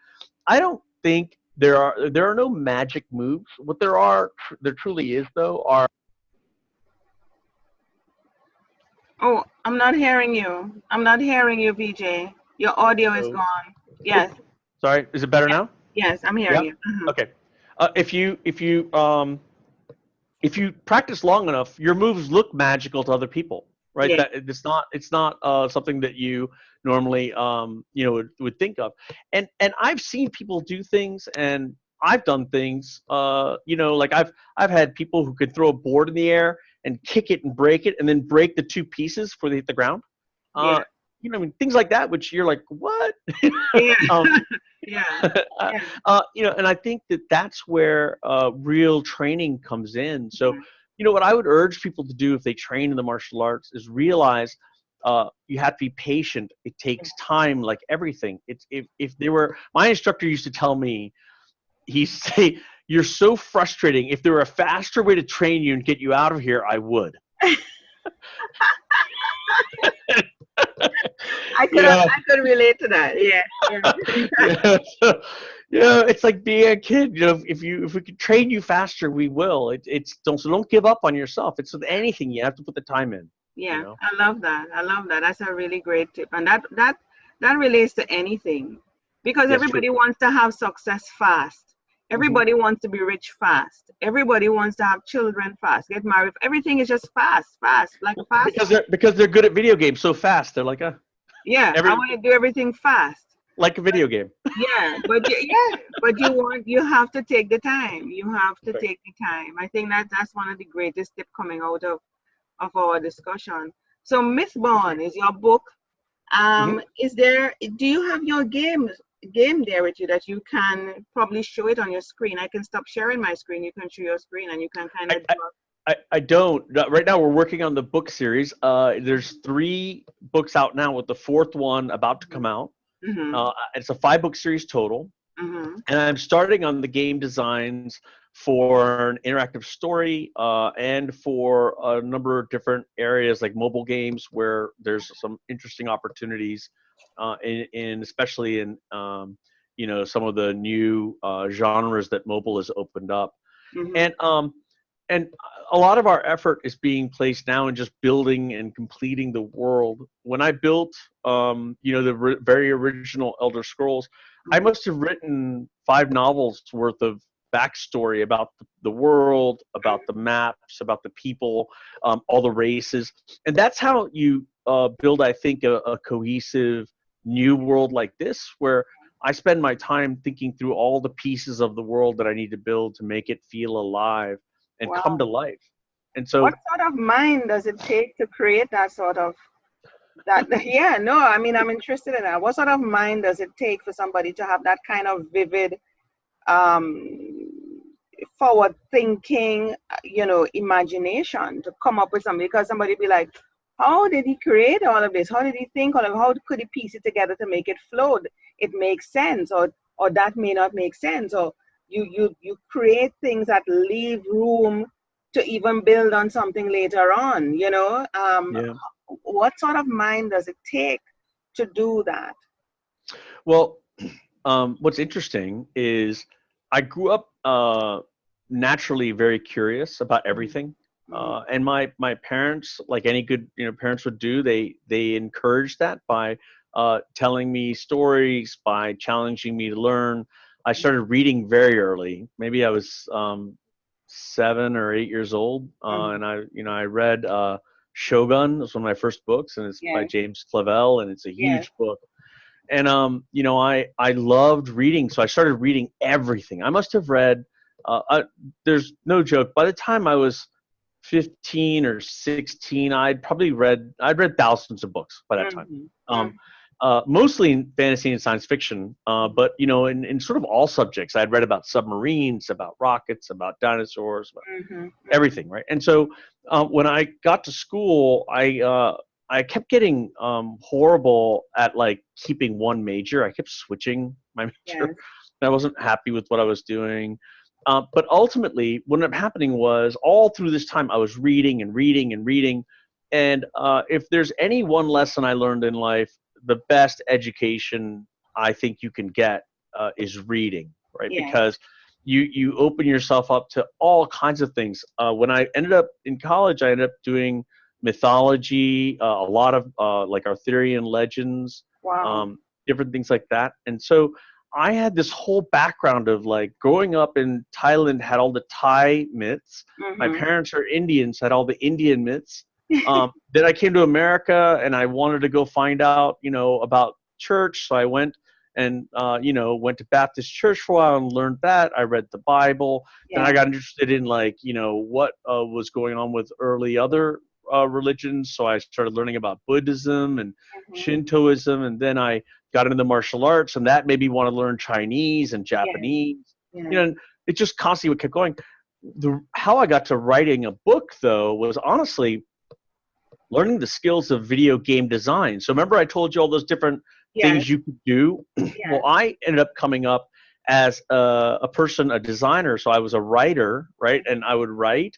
I don't think there are no magic moves. What there truly is though are. Oh, I'm not hearing you. I'm not hearing you, PJ. Your audio is gone. Yes. Sorry, is it better now? Yes, I'm hearing you. Okay. If you practice long enough, your moves look magical to other people, right? Yeah. That it's not something that you normally would think of. And I've seen people do things, and I've done things. I've had people who could throw a board in the air and kick it and break it, and then break the two pieces before they hit the ground. Things like that, which you're like, what? Yeah. And I think that's where real training comes in. So, what I would urge people to do if they train in the martial arts is realize you have to be patient. It takes time, like everything. My instructor used to tell me, he'd say, you're so frustrating. If there were a faster way to train you and get you out of here, I would. I could relate to that. Yeah. It's like being a kid. If we could train you faster, we will. Don't give up on yourself. It's with anything, you have to put the time in. Yeah, I love that. That's a really great tip, and that relates to anything, because everybody wants to have success fast. Everybody wants to be rich fast. Everybody wants to have children fast, get married. Everything is just fast, like fast. Because they're good at video games so fast. They're like, I want to do everything fast. Like a video game. Yeah, but you have to take the time. You have to take the time. I think that's one of the greatest tips coming out of our discussion. So Mythborn is your book. Do you have your game there with you that you can probably show it on your screen? I can stop sharing my screen. You can show your screen and you can kind of I don't. Right now we're working on the book series. There's 3 books out now, with the 4th one about to come out. It's a 5-book series total. And I'm starting on the game designs for an interactive story, and for a number of different areas like mobile games where there's some interesting opportunities, in especially in some of the new genres that mobile has opened up. Mm-hmm. And a lot of our effort is being placed now in just building and completing the world. When I built, the very original Elder Scrolls, I must have written 5 novels worth of backstory about the world, about the maps, about the people, all the races. And that's how you build, I think, a cohesive new world like this, where I spend my time thinking through all the pieces of the world that I need to build to make it feel alive and come to Wow. life. And so, What sort of mind does it take to create that sort of that? Yeah, no, I mean, I'm interested in that. What sort of mind does it take for somebody to have that kind of vivid, um, forward thinking, imagination to come up with something? Because somebody be like, how did he create all of this? How did he think all of how could he piece it together to make it flow? It makes sense, or that may not make sense. Or you create things that leave room to even build on something later on, yeah. what sort of mind does it take to do that? Well, what's interesting is I grew up naturally very curious about everything. Mm-hmm. And my parents, like any good parents would do, they encouraged that by telling me stories, by challenging me to learn. I started reading very early. Maybe I was 7 or 8 years old, Mm-hmm. and I read Shogun. It was one of my first books, and it's by Yes, James Clavell, and it's a yes. huge book. And I loved reading, so I started reading everything. I must have read. There's no joke. By the time I was 15 or 16, I'd read thousands of books by that time. Mm-hmm. Mostly in fantasy and science fiction, but in sort of all subjects. I'd read about submarines, about rockets, about dinosaurs, about Mm-hmm. everything, right? And so when I got to school, I kept getting horrible at like keeping one major. I kept switching my major. Yes. And I wasn't happy with what I was doing. But ultimately, what ended up happening was all through this time, I was reading and reading and reading. And if there's any one lesson I learned in life, the best education I think you can get is reading, right? Yes. Because you open yourself up to all kinds of things. When I ended up in college, I ended up doing mythology, a lot of like Arthurian legends, Wow. different things like that. And so I had this whole background of like growing up in Thailand, had all the Thai myths. My Mm-hmm. parents are Indians, had all the Indian myths. Then I came to America and I wanted to go find out, about church. So I went and, went to Baptist church for a while and learned that. I read the Bible. Then I Yes. got interested in like, what was going on with early other religions. So I started learning about Buddhism and Mm-hmm. Shintoism. And then I got into martial arts, and that made me want to learn Chinese and Yes. Japanese. Yes. And it just constantly kept going. How I got to writing a book, though, was honestly learning the skills of video game design. So remember I told you all those different Yes. things you could do? Well, Yes. I ended up coming up as a designer. So I was a writer, right? And I would write.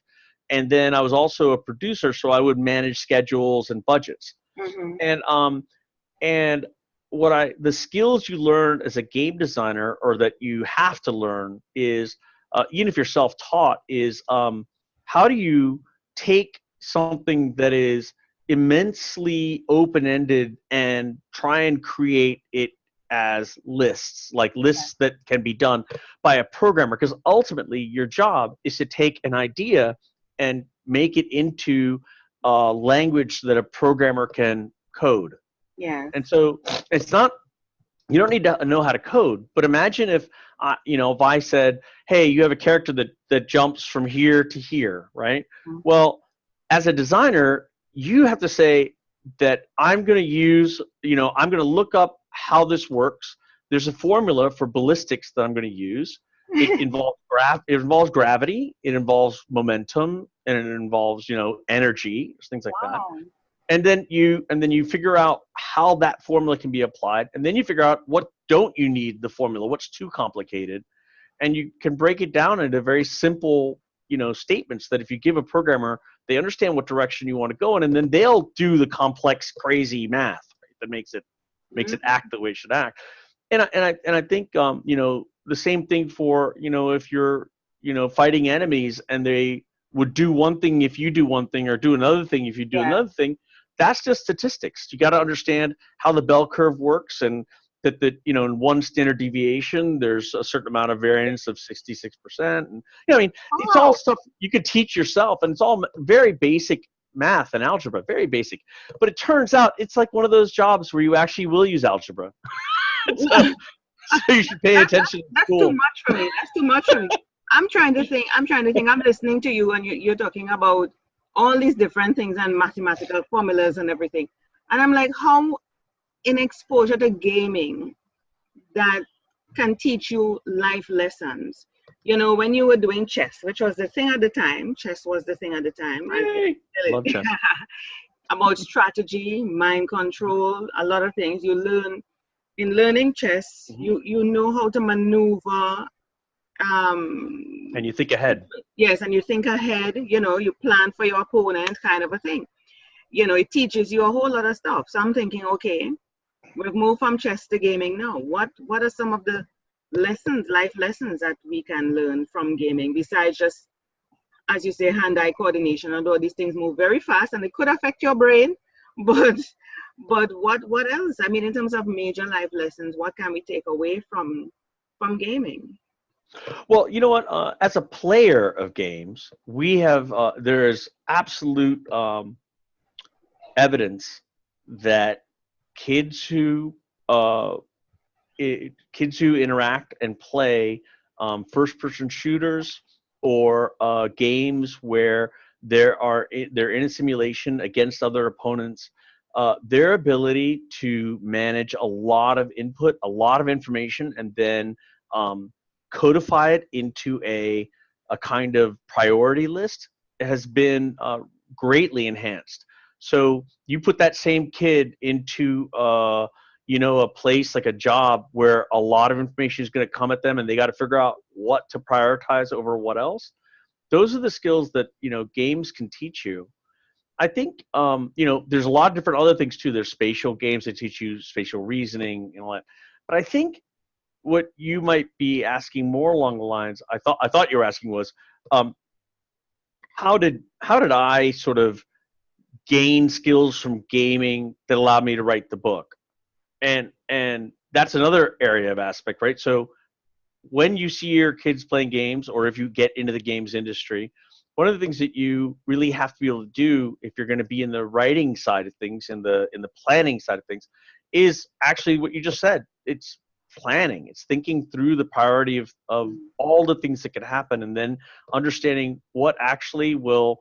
And then I was also a producer, so I would manage schedules and budgets. Mm-hmm. And the skills you learn as a game designer, or that you have to learn, is even if you're self-taught, is how do you take something that is immensely open-ended and try and create it as lists, like lists that can be done by a programmer, because ultimately your job is to take an idea and make it into a language that a programmer can code. Yes. And so it's not, you don't need to know how to code, but imagine if if I said, hey, you have a character that jumps from here to here, right? Mm-hmm. Well, as a designer, you have to say that I'm going to use, I'm going to look up how this works. There's a formula for ballistics that I'm going to use. It involves gravity, it involves momentum, and it involves energy, things like that. Wow. And then you figure out how that formula can be applied, and then you figure out what don't you need the formula, what's too complicated, and you can break it down into very simple, statements that if you give a programmer, they understand what direction you want to go in, and then they'll do the complex, crazy math, right, that makes it act the way it should act. And I think the same thing for if you're fighting enemies and they would do one thing if you do one thing, or do another thing if you do another thing. That's just statistics. You got to understand how the bell curve works, and that in one standard deviation there's a certain amount of variance of 66%. And it's all stuff you could teach yourself, and it's all very basic math and algebra, very basic. But it turns out it's like one of those jobs where you actually will use algebra. so you should pay attention. That's too much for me. That's too much for me. I'm trying to think. I'm listening to you, and you're talking about all these different things and mathematical formulas and everything. And I'm like, how in exposure to gaming that can teach you life lessons? When you were doing chess, which was the thing at the time, Hey, love chess. About strategy, mind control, a lot of things you learn. In learning chess, you know how to maneuver. And you think ahead. Yes, and you think ahead. You plan for your opponent, kind of a thing. It teaches you a whole lot of stuff. So I'm thinking, okay, we've moved from chess to gaming now. What are some of the life lessons that we can learn from gaming, besides just, as you say, hand-eye coordination? Although these things move very fast and it could affect your brain, but what else? In terms of major life lessons, what can we take away from gaming? Well, you know what? As a player of games, we have there is absolute evidence that kids who interact and play first-person shooters, or games where they're in a simulation against other opponents, their ability to manage a lot of input, a lot of information, and then codify it into a kind of priority list has been greatly enhanced. So you put that same kid into a place like a job where a lot of information is going to come at them, and they got to figure out what to prioritize over what else. Those are the skills that games can teach you. I think there's a lot of different other things too. There's spatial games that teach you spatial reasoning and all that. But I think what you might be asking more along the lines, I thought you were asking was, how did I sort of gain skills from gaming that allowed me to write the book? And that's another area of aspect, right? So when you see your kids playing games, or if you get into the games industry, one of the things that you really have to be able to do if you're going to be in the writing side of things, in the planning side of things, is actually what you just said. It's planning. It's thinking through the priority of all the things that could happen, and then understanding what actually will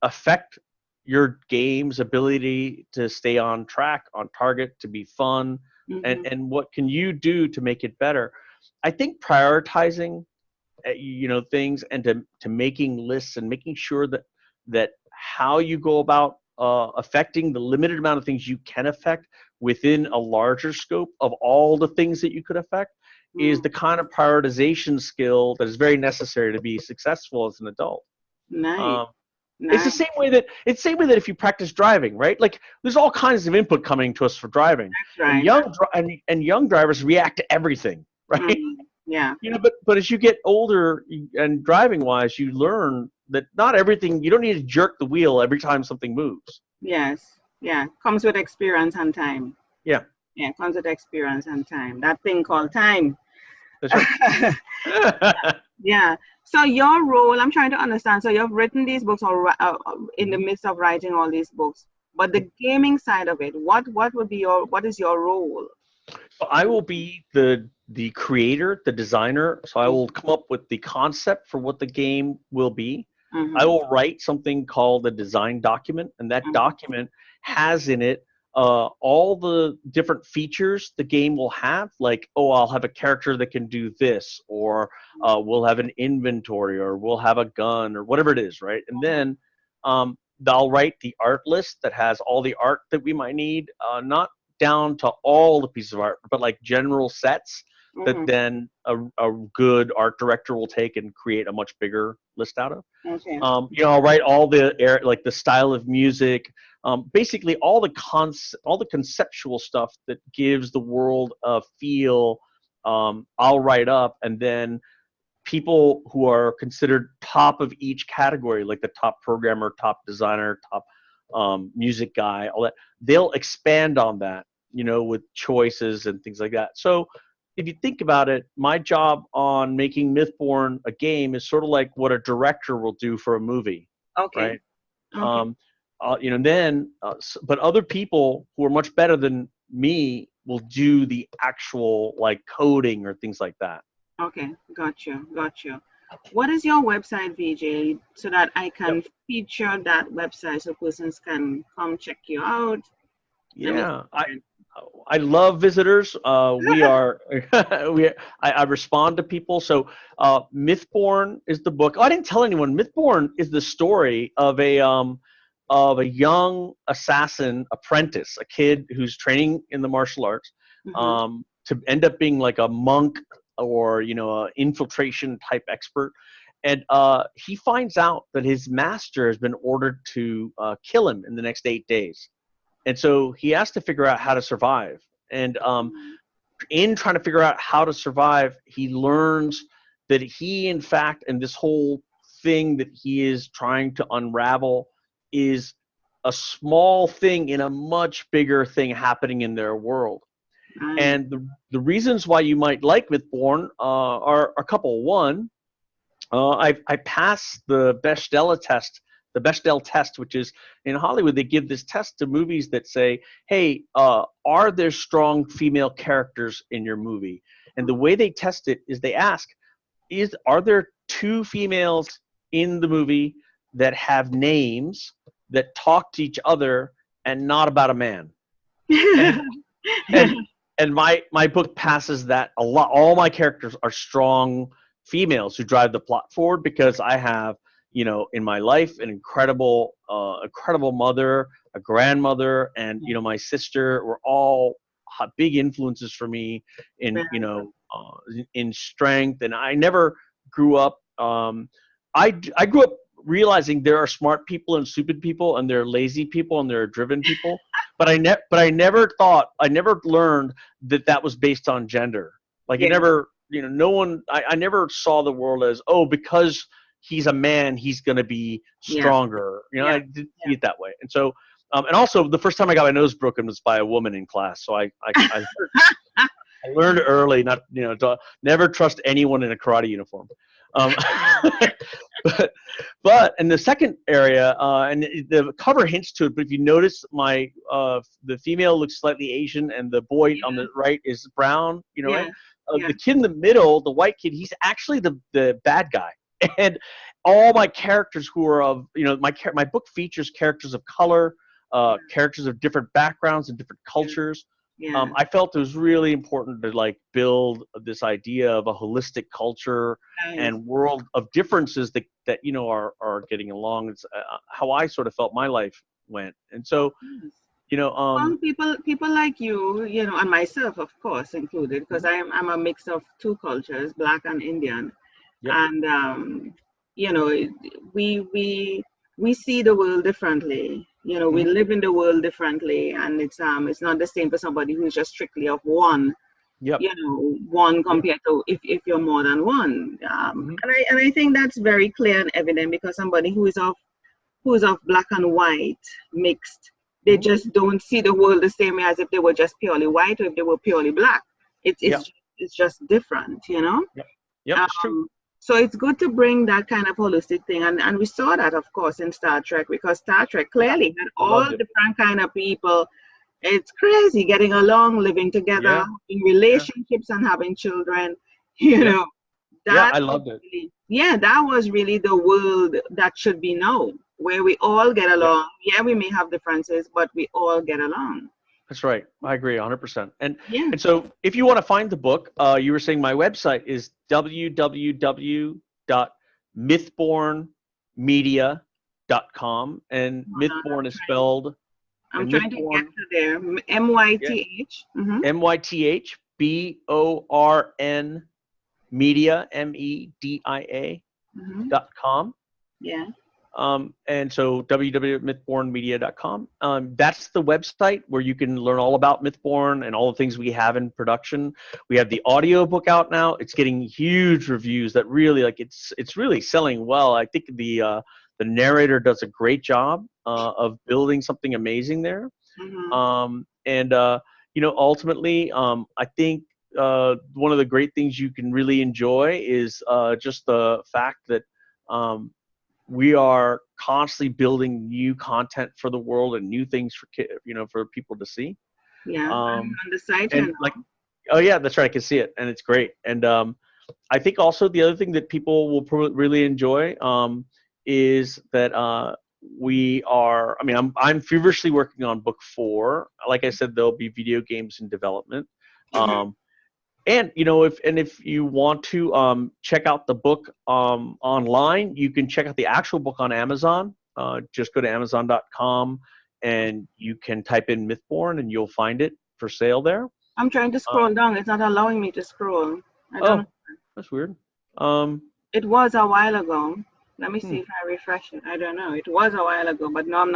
affect your game's ability to stay on track, on target, to be fun, and what can you do to make it better. I think prioritizing things, and to making lists, and making sure that how you go about affecting the limited amount of things you can affect within a larger scope of all the things that you could affect is the kind of prioritization skill that is very necessary to be successful as an adult. Nice. It's the same way that if you practice driving, right? Like there's all kinds of input coming to us for driving. That's right. And young drivers react to everything, right? Yeah. But as you get older and driving wise, you learn that not everything, you don't need to jerk the wheel every time something moves. Yes. Yeah. Comes with experience and time. Yeah. Yeah. Comes with experience and time. That thing called time. That's right. Yeah. So your role, I'm trying to understand. So you've written these books, or in the midst of writing all these books, but the gaming side of it, what is your role? So I will be the creator, the designer. So I will come up with the concept for what the game will be. I will write something called a design document, and that document has in it all the different features the game will have, like, I'll have a character that can do this, or we'll have an inventory, or we'll have a gun, or whatever it is, right? And then I'll write the art list that has all the art that we might need, not down to all the pieces of art, but like general sets. that Mm-hmm. then a good art director will take and create a much bigger list out of. Okay. I'll write all the like the style of music, basically all the conceptual stuff that gives the world a feel. I'll write up, and then people who are considered top of each category, like the top programmer, top designer, top music guy, all that, they'll expand on that, with choices and things like that. So if you think about it, my job on making Mythborn a game is sort of like what a director will do for a movie, Okay. right? Okay. But other people who are much better than me will do the actual like coding or things like that. Okay. Got you. Got you. What is your website, VJ, so that I Yep. can feature that website so persons can come check you out? Let me. Yeah, I love visitors. We are I respond to people. So Mythborn is the book. Oh, I didn't tell anyone. Mythborn is the story of a young assassin apprentice, a kid who's training in the martial arts, Mm-hmm. to end up being like a monk or a infiltration type expert. And he finds out that his master has been ordered to kill him in the next 8 days. And so he has to figure out how to survive. And in trying to figure out how to survive, he learns that he, in fact, and this whole thing that he is trying to unravel is a small thing in a much bigger thing happening in their world. Nice. And the reasons why you might like Mythborn are a couple. One, I passed the Bechdel test, which is in Hollywood, they give this test to movies that say, hey, are there strong female characters in your movie? And the way they test it is they ask, are there two females in the movie that have names that talk to each other and not about a man? And and my book passes that a lot. All my characters are strong females who drive the plot forward because I have, in my life, an incredible mother, a grandmother, and my sister were all big influences for me in in strength. And I never grew up. I grew up realizing there are smart people and stupid people, and there are lazy people and there are driven people. But I never learned that was based on gender. Like Yeah. it never, no one. I never saw the world as, oh, because he's a man, he's going to be Yeah. stronger. Yeah. I didn't see it that way. And so, and also the first time I got my nose broken was by a woman in class. So I learned early not, to never trust anyone in a karate uniform. But in the second area, and the cover hints to it, but if you notice, the female looks slightly Asian, and the boy on the right is brown. Yeah. Right? Yeah. The kid in the middle, the white kid, he's actually the bad guy. And all my characters who are of, my book features characters of color, characters of different backgrounds and different cultures. Yeah. I felt it was really important to like build this idea of a holistic culture Nice. and world of differences that are getting along. It's how I sort of felt my life went. And so, Well, people like you, and myself, of course, included, because I'm a mix of two cultures, Black and Indian. Yep. And we see the world differently. We Mhm. live in the world differently, and it's not the same for somebody who's just strictly of one. Yep. One compared to if you're more than one. Mhm. And I think that's very clear and evident, because somebody who is of black and white mixed, they Mhm. just don't see the world the same way as if they were just purely white or if they were purely black. Yep. It's just different. Yep. It's true. So it's good to bring that kind of holistic thing, and we saw that, of course, in Star Trek, because Star Trek clearly had I all loved it. different kind of people. It's crazy getting along, living together, in relationships, and having children. That I loved it. that was really the world that should be known, where we all get along. Yeah, we may have differences, but we all get along. That's right. I agree 100%. And Yeah. and so if you want to find the book, you were saying my website is www.mythbornmedia.com, and Mythborn is spelled I'm trying to get to there. MYTH. MYTH BORN Media, MEDIA.com. Yeah. And so www.mythbornmedia.com. That's the website where you can learn all about Mythborn and all the things we have in production. We have the audio book out now. It's getting huge reviews that really it's really selling well. I think the narrator does a great job of building something amazing there. And ultimately, I think one of the great things you can really enjoy is just the fact that we are constantly building new content for the world and new things for people to see. Yeah, I'm on the site and oh yeah, that's right. I can see it, and it's great. And I think also the other thing that people will really enjoy is that we are. I mean, I'm feverishly working on book 4. Like I said, there'll be video games in development. And if you want to check out the book online, you can check out the actual book on Amazon. Just go to Amazon.com and you can type in Mythborn and you'll find it for sale there. I'm trying to scroll down. It's not allowing me to scroll. I don't know. That's weird. It was a while ago. Let me see if I refresh it. I don't know. It was a while ago, but no, I'm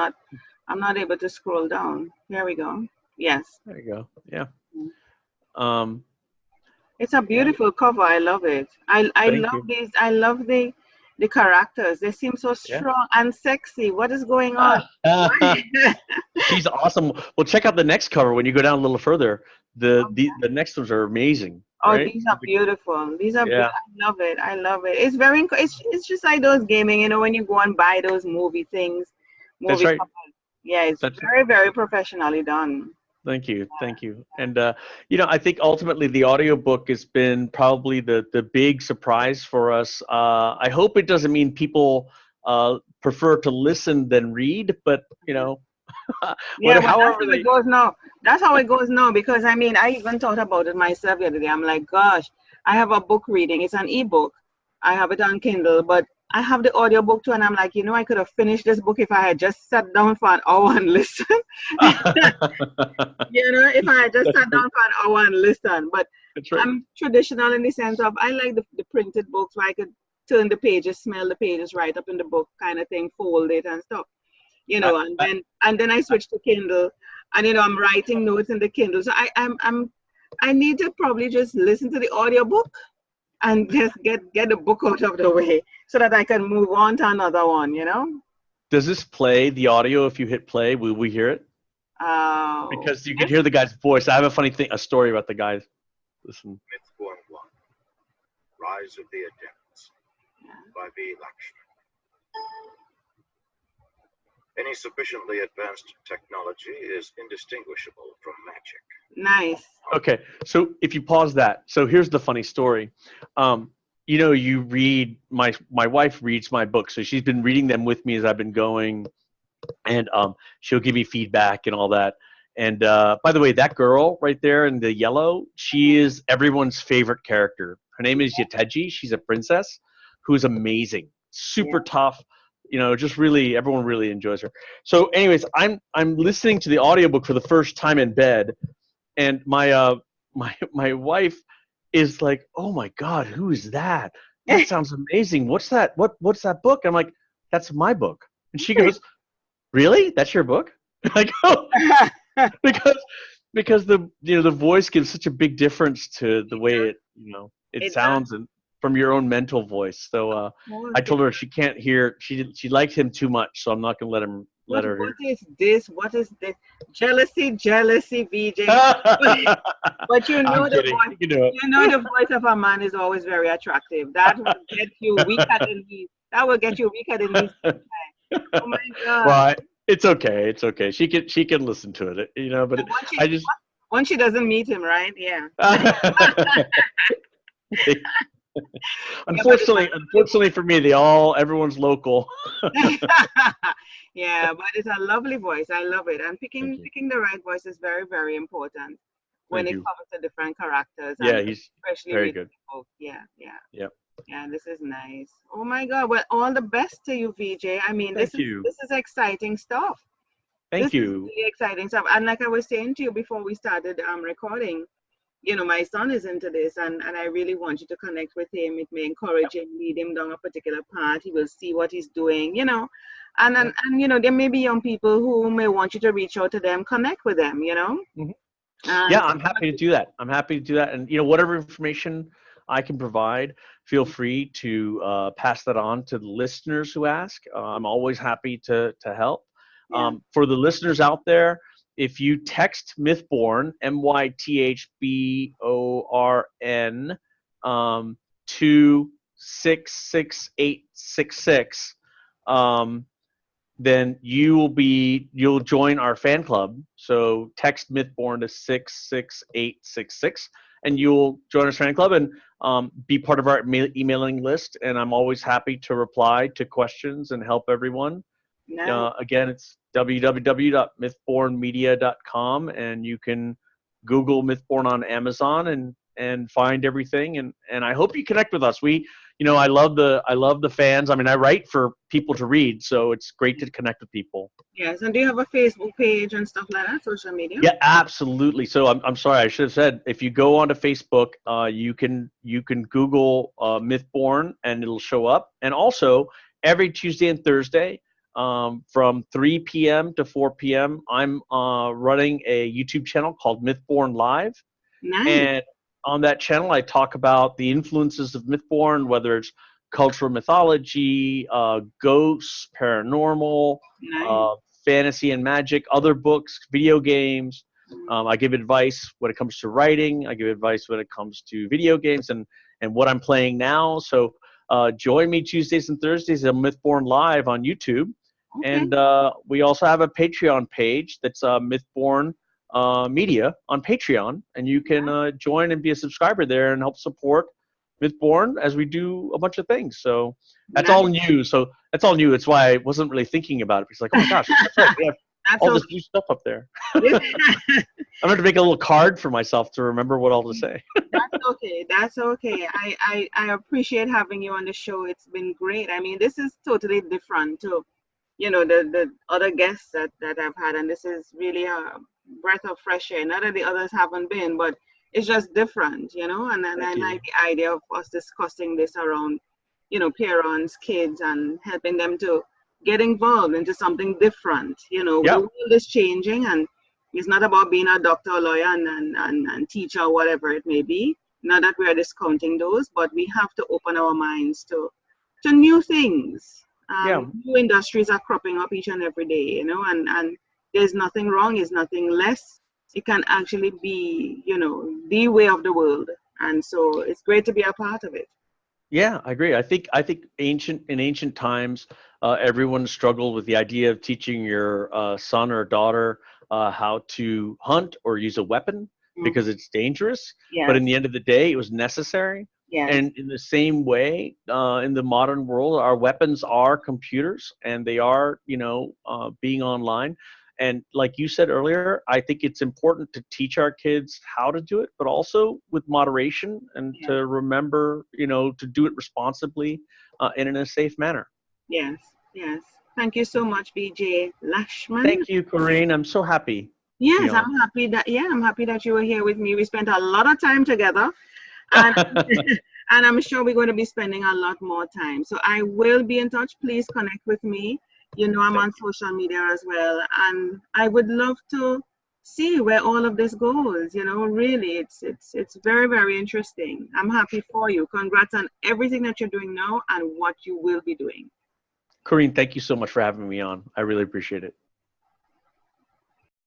not able to scroll down. Here we go. Yes. There you go. Yeah. It's a beautiful cover. I love it. I love these. I love the characters. They seem so strong and sexy. What is going on? She's awesome. Well, check out the next cover when you go down a little further. The next ones are amazing. Oh, right? These are beautiful. These are. I love it. I love it. It's very. It's just like those gaming. When you go and buy those movie things. That's right. Covers. Yeah, it's very, very professionally done. Thank you. Thank you. And, I think ultimately the audiobook has been probably the big surprise for us. I hope it doesn't mean people prefer to listen than read, but, however it goes now. That's how it goes now, because, I even thought about it myself the other day. I'm like, gosh, I have a book reading. It's an ebook. I have it on Kindle, but I have the audiobook too, and I'm like, I could have finished this book if I had just sat down for an hour and listened. If I had just sat down for an hour and listened. But right. I'm traditional in the sense of I like the printed books where I could turn the pages, smell the pages right up in the book kind of thing, fold it and stuff. And then I switched to Kindle, and I'm writing notes in the Kindle. So I need to probably just listen to the audiobook and just get the book out of the way so that I can move on to another one, Does this play the audio if you hit play? Will we hear it? Because you can hear the guy's voice. I have a story about the guy. Listen. Mythborn 1, Rise of the Adepts, by V. Lakshman. Any sufficiently advanced technology is indistinguishable from magic. Nice. Okay, so if you pause that, so here's the funny story. You read, my wife reads my books, so she's been reading them with me as I've been going, and she'll give me feedback and all that. And by the way, that girl right there in the yellow, she is everyone's favorite character. Her name is Yateji. She's a princess who's amazing, super tough. Just really, everyone really enjoys her. So anyways, I'm listening to the audiobook for the first time in bed, and my wife is like, "Oh my God, who is that? That sounds amazing. What's that? What's that book?" I'm like, "That's my book." And she goes, "Really? That's your book?" I go, because the voice gives such a big difference to the way it sounds and from your own mental voice. So I told her she can't hear. She liked him too much, so I'm not gonna let her. What is this? What is this? Jealousy, VJ. But the voice. The voice of a man is always very attractive. That will get you weaker than me. That will get you weaker than me. Oh my God. Well, it's okay. It's okay. She can listen to it. But once she doesn't meet him, right? Yeah. Unfortunately for me, everyone's local. Yeah, but it's a lovely voice. I love it. And picking the right voice is very, very important when it comes to different characters. Yeah, he's especially very good. Yeah. Yep. Yeah, this is nice. Oh my God! Well, all the best to you, VJ. This is exciting stuff. Thank you. This is really exciting stuff. And like I was saying to you before we started recording, my son is into this, and I really want you to connect with him. It may encourage him, lead him down a particular path. He will see what he's doing, and there may be young people who may want you to reach out to them, connect with them, Mhm. Yeah, I'm happy to do that. And whatever information I can provide, feel free to pass that on to the listeners who ask. I'm always happy to help. Yeah. For the listeners out there, if you text Mythborn, MYTHBORN, to 66866, then you'll join our fan club. So text Mythborn to 66866, and you'll join our fan club and be part of our emailing list. And I'm always happy to reply to questions and help everyone. Nice. Again, it's www.mythbornmedia.com, and you can Google Mythborn on Amazon and find everything. And I hope you connect with us. I love the fans. I mean, I write for people to read, so it's great to connect with people. Yes, and do you have a Facebook page and stuff like that, social media? Yeah, absolutely. So I'm sorry, I should have said, if you go onto Facebook, you can Google Mythborn and it'll show up. And also every Tuesday and Thursday, from 3 p.m. to 4 p.m., I'm running a YouTube channel called Mythborn Live. Nice. And on that channel, I talk about the influences of Mythborn, whether it's cultural mythology, ghosts, paranormal, Nice. fantasy and magic, other books, video games. I give advice when it comes to writing. I give advice when it comes to video games and what I'm playing now. So join me Tuesdays and Thursdays at Mythborn Live on YouTube. Okay. And we also have a Patreon page that's Mythborn Media on Patreon. And you can join and be a subscriber there and help support Mythborn as we do a bunch of things. So that's all new. It's why I wasn't really thinking about it. It's like, oh my gosh, that's right. We have all this new stuff up there. I'm going to make a little card for myself to remember what all to say. That's okay. I appreciate having you on the show. It's been great. I mean, this is totally different to, the other guests that I've had. And this is really a breath of fresh air. Not that the others haven't been, but it's just different, and I like the idea of us discussing this around, parents, kids, and helping them to get involved into something different. The world is changing, and it's not about being a doctor, lawyer, and teacher, or whatever it may be. Not that we are discounting those, but we have to open our minds to new things. New industries are cropping up each and every day, and there's nothing wrong, there's nothing less. It can actually be, the way of the world. And so it's great to be a part of it. Yeah, I agree. I think in ancient times, everyone struggled with the idea of teaching your son or daughter how to hunt or use a weapon because it's dangerous. Yes. But in the end of the day, it was necessary. Yes. And in the same way, in the modern world, our weapons are computers, and they are, being online. And like you said earlier, I think it's important to teach our kids how to do it, but also with moderation and to remember, to do it responsibly and in a safe manner. Yes, yes. Thank you so much, BJ Lashman. Thank you, Corinne. I'm so happy. Yes, I'm happy that you were here with me. We spent a lot of time together. And, and I'm sure we're going to be spending a lot more time. So I will be in touch. Please connect with me. I'm on social media as well, and I would love to see where all of this goes. Really, it's very, very interesting. I'm happy for you. Congrats on everything that you're doing now and what you will be doing. Corinne, thank you so much for having me on. I really appreciate it.